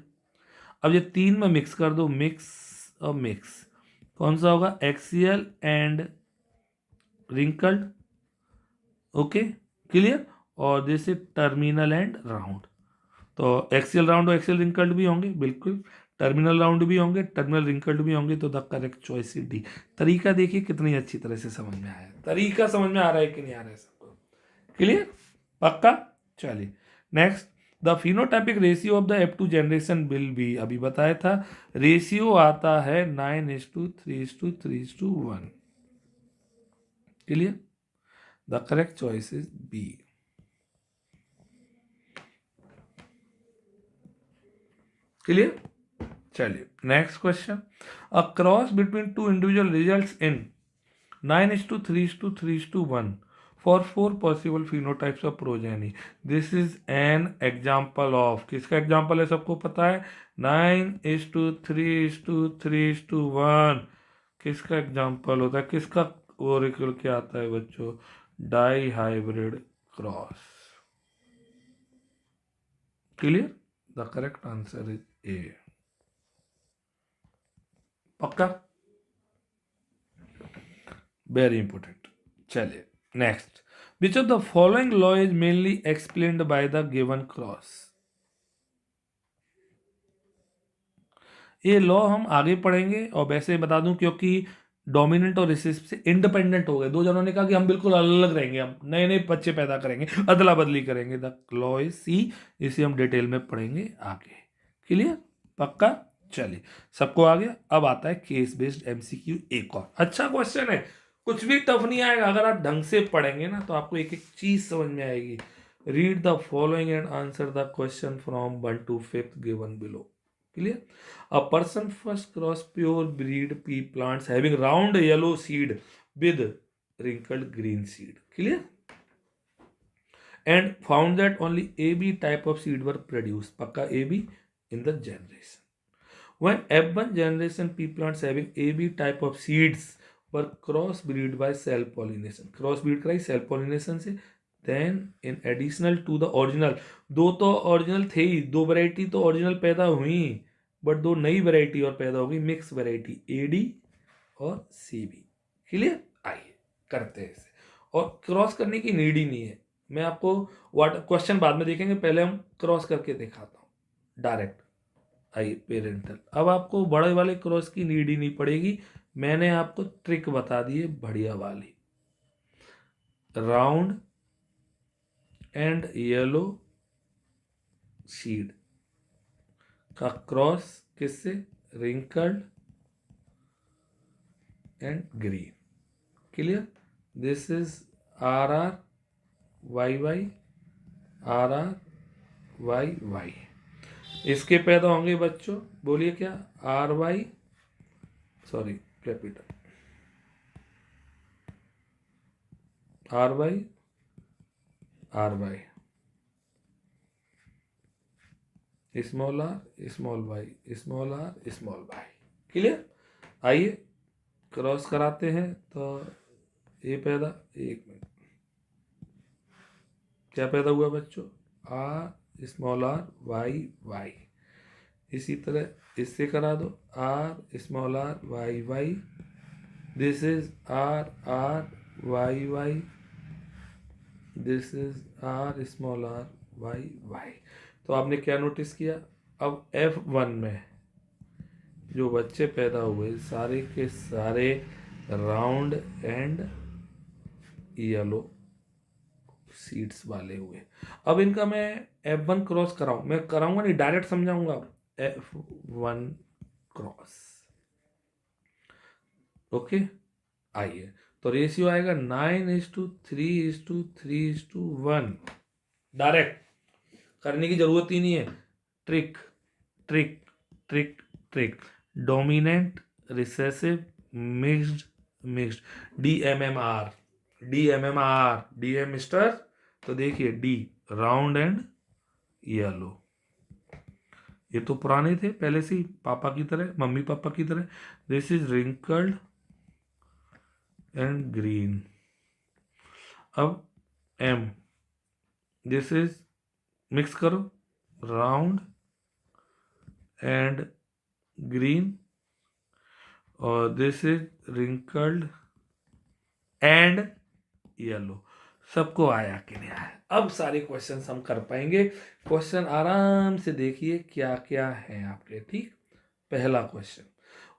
अब ये 3 में मिक्स कर दो, मिक्स और मिक्स। कौन सा होगा? Axial and wrinkled. Okay clear? और this is terminal and round. तो एक्सियल राउंड और एक्सियल रिंकल्ड भी होंगे, बिल्कुल। टर्मिनल राउंड भी होंगे, टर्मिनल रिंकल्ड भी होंगे। तो the correct choice is D. तरीका देखिए कितनी अच्छी तरह से समझ में आया। तरीका समझ में आ रहा है कि नहीं आ रहा है सबको? क्लियर? पक्का? चलिए next. The phenotypic ratio of the F2 generation will be. अभी बताया था रेशियो आता है 9:3:3:1। Clear? The correct choice is B. Clear? चलिए next question. A cross between two individual results in 9:3:3:1 for 4 possible phenotypes of progeny. This is an example of, किसका एग्जाम्पल है सबको पता है? 9:3:3:1 किसका एग्जाम्पल होता है? किसका ओरिकल क्या आता है बच्चों? Di hybrid cross. Clear? The correct answer is A. पक्का? Very important. चलिए next, which of the following law is mainly explained by the given cross? ये लॉ हम आगे पढ़ेंगे, और वैसे बता दूं क्योंकि डोमिनेंट और रिसेसिव से इंडिपेंडेंट हो गए, दो जनों ने कहा कि हम बिल्कुल अलग अलग रहेंगे, हम नए नए बच्चे पैदा करेंगे, अदला बदली करेंगे। The law is C. इसे हम डिटेल में पढ़ेंगे आगे। क्लियर? पक्का? चलिए, सबको आ गया। अब आता है केस बेस्ड एमसीक्यू, एक और अच्छा क्वेश्चन है, कुछ भी टफ नहीं आएगा। अगर आप ढंग से पढ़ेंगे ना तो आपको एक एक चीज समझ में आएगी। Read the following and answer the question from 1 to 5 given below. Clear? A person first cross pure breed pea plants having round yellow seed with wrinkled green seed. Clear? And found that only AB type of seed were produced. Pakka AB in the generation. When F1 generation pea plants having AB type of seeds were crossbreed by cell pollination. Crossbreed कराई cell pollination से, then in additional to the original, दो तो original थे ही, दो वैरायटी तो original पैदा हुई, बट दो नई वैरायटी और पैदा होगी, मिक्स वैरायटी AD और CB। क्लियर? आइए करते हैं इसे, और क्रॉस करने की नीड ही नहीं है। मैं आपको क्वेश्चन बाद में देखेंगे, पहले हम क्रॉस करके दिखाता हूँ डायरेक्ट। आइए पेरेंटल, अब आपको बड़े वाले क्रॉस की नीड ही नहीं पड़ेगी, मैंने आपको ट्रिक बता दी है बढ़िया वाली। राउंड एंड येलो सीड का क्रॉस किससे? Wrinkled and green. Clear? This is RRYY RRYY। इसके पैदा होंगे बच्चों, बोलिए क्या? RY, sorry capital RY RY, small r small y small r small y। Clear? आइए क्रॉस कराते हैं। तो ये पैदा, एक मिनट, क्या पैदा हुआ बच्चों? R small r y। इसी तरह इससे करा दो, R small r y। This is RRYY, this is R small r y। तो आपने क्या नोटिस किया? अब F1 में जो बच्चे पैदा हुए सारे के सारे राउंड एंड येलो सीड्स वाले हुए। अब इनका मैं F1 क्रॉस कराऊं, मैं कराऊंगा नहीं, डायरेक्ट समझाऊंगा। F1 cross, okay. आइए, तो रेशियो आएगा 9:3:3:1। डायरेक्ट करने की जरूरत ही नहीं है। Trick trick trick trick, dominant recessive mixed DMMR DM mister. तो देखिए D राउंड एंड येलो, ये तो पुराने थे पहले से ही, पापा की तरह, मम्मी पापा की तरह। This is wrinkled and green. अब M, दिस इज, मिक्स करो, राउंड एंड ग्रीन, और this is wrinkled and yellow. सबको आया कि नहीं आया? अब सारे क्वेश्चन हम कर पाएंगे। क्वेश्चन आराम से देखिए क्या क्या है आपके, ठीक। पहला question,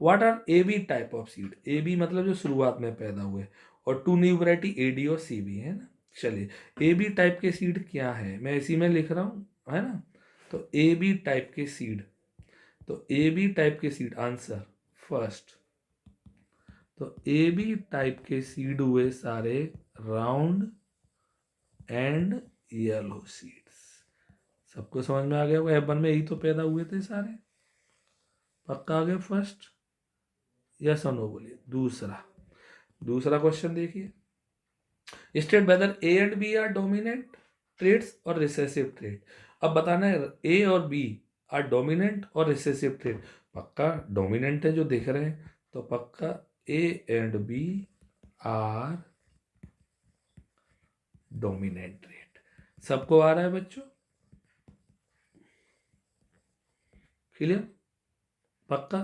what are AB type of seed? AB मतलब जो शुरुआत में पैदा हुए, और टू न्यू वैरायटी AD और CB है ना। चलिए, AB टाइप के सीड क्या है, मैं इसी में लिख रहा हूँ, है ना। तो AB टाइप के सीड, तो AB टाइप के सीड आंसर फर्स्ट। तो AB टाइप के सीड हुए सारे राउंड एंड येलो सीड्स। सबको समझ में आ गया होगा, F1 में यही तो पैदा हुए थे सारे। पक्का आ गया फर्स्ट? यस और नो बोलिए। दूसरा क्वेश्चन देखिए, state whether A and B are dominant traits और रिसेसिव ट्रेड। अब बताना है A और B आर डोमिनेंट और रिसेसिव ट्रेड। पक्का डोमिनेंट है जो देख रहे हैं, तो पक्का A and B are dominant trait. सबको आ रहा है बच्चों? क्लियर, पक्का।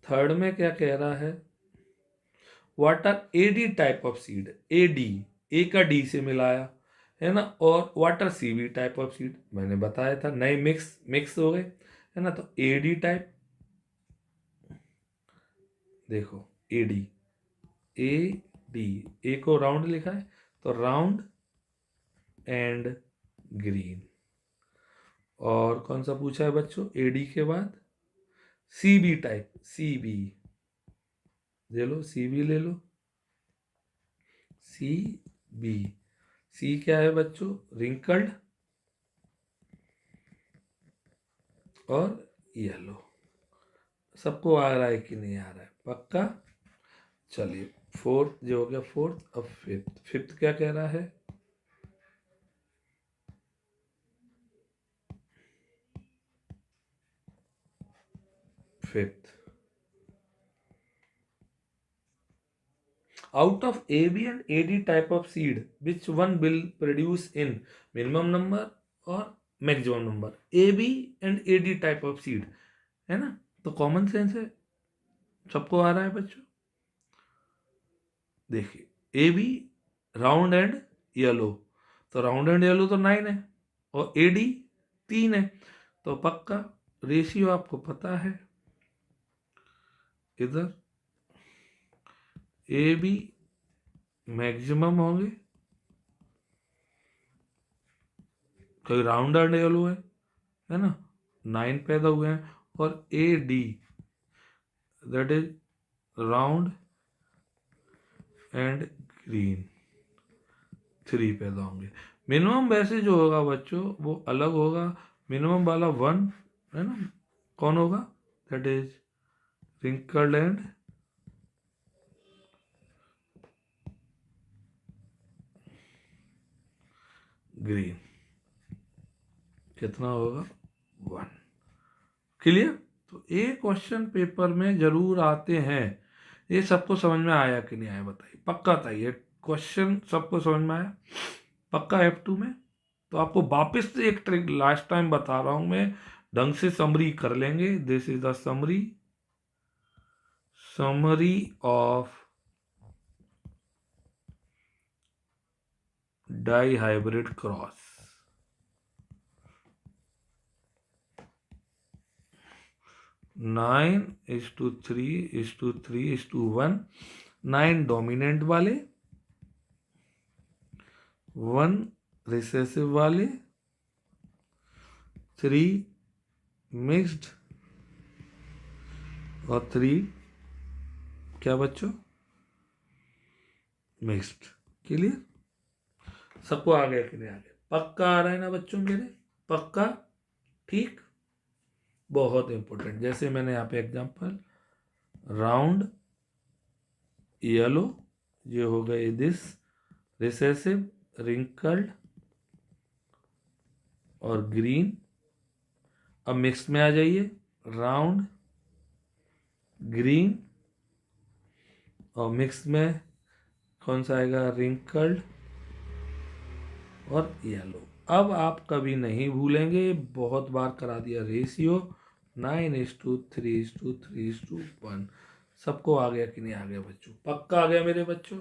थर्ड में क्या कह रहा है, what are AD type of seed, AD, A का डी से मिलाया है ना, और what are CB type of seed, मैंने बताया था नए मिक्स हो गए है ना, तो एडी टाइप, देखो एडी, ए डी, ए को राउंड लिखा है तो राउंड एंड ग्रीन। और कौन सा पूछा है बच्चों, एडी के बाद सीबी टाइप, सीबी ले लो, सीबी ले लो, सी बी, सी क्या है बच्चों, रिंकल्ड और येलो। सबको आ रहा है कि नहीं आ रहा है, पक्का। चलिए फोर्थ जो हो गया फोर्थ, अब फिफ्थ क्या कह रहा है, fifth, out of AB and AD type of seed, which one will produce in minimum number or maximum number, AB and AD type of seed है ना, तो कॉमन सेंस है, सबको आ रहा है बच्चों। देखिए AB राउंड एंड येलो, तो राउंड एंड येलो तो 9 है और AD 3 है, तो पक्का रेशियो आपको पता है, इधर AB मैक्सिमम होंगे, कोई राउंड एंड येलो है ना, 9 पैदा हुए हैं, और AD that is round and green 3 पैदा होंगे। मिनिमम वैसे जो होगा बच्चों वो अलग होगा, मिनिमम वाला 1 है ना, कौन होगा, that is wrinkled and green, कितना होगा 1। क्लियर, तो एक क्वेश्चन पेपर में जरूर आते हैं, ये सबको समझ में आया कि नहीं आया बताइए, पक्का था ये क्वेश्चन सबको समझ में आया, पक्का F2 में। तो आपको वापस से एक ट्रिक लास्ट टाइम बता रहा हूं मैं, ढंग से समरी कर लेंगे। This is the summary of die hybrid cross. 9:3:3:1, 9 dominant वाले, 1 रिसेसिव वाले, 3 मिक्स्ड और 3 क्या बच्चों, मिक्स्ड। क्लियर, सबको आ गया कि नहीं आ गया, पक्का आ रहा है ना बच्चों मेरे, पक्का, ठीक, बहुत इंपॉर्टेंट। जैसे मैंने यहाँ पे एग्जांपल, राउंड येलो, ये हो गए दिस रिसेसिव, रिंकल्ड और ग्रीन। अब मिक्स में आ जाइए, राउंड ग्रीन, और मिक्स में कौन सा आएगा, रिंकल्ड और येलो। अब आप कभी नहीं भूलेंगे, बहुत बार करा दिया रेशियो, 9:3:3:1। सबको आ गया कि नहीं आ गया बच्चों, पक्का आ गया मेरे बच्चों।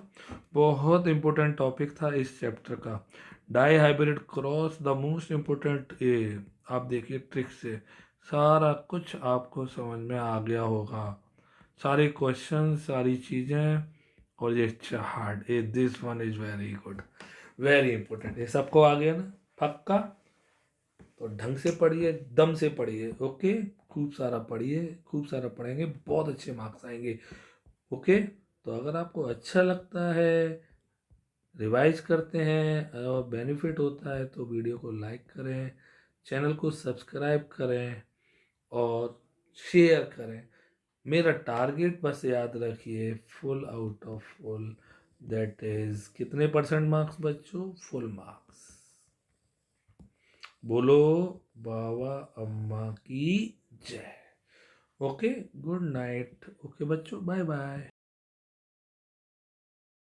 बहुत इंपॉर्टेंट टॉपिक था इस चैप्टर का, die hybrid cross, the most important. ये आप देखिए ट्रिक से सारा कुछ आपको समझ में आ गया होगा, सारे क्वेश्चन, सारी चीज़ें, और ये चार्ट, ये this one is very good, very important, ये सबको आ गया ना, पक्का। तो ढंग से पढ़िए, दम से पढ़िए, ओके, खूब सारा पढ़िए, खूब सारा पढ़ेंगे, बहुत अच्छे मार्क्स आएंगे, ओके। तो अगर आपको अच्छा लगता है, रिवाइज करते हैं और बेनिफिट होता है, तो वीडियो को लाइक करें, चैनल को सब्सक्राइब करें और शेयर करें। मेरा टारगेट बस याद रखिए, full out of full, that is कितने परसेंट मार्क्स बच्चों, फुल मार्क्स। बोलो बाबा अम्मा की जय। ओके, गुड नाइट, ओके बच्चों, बाय बाय।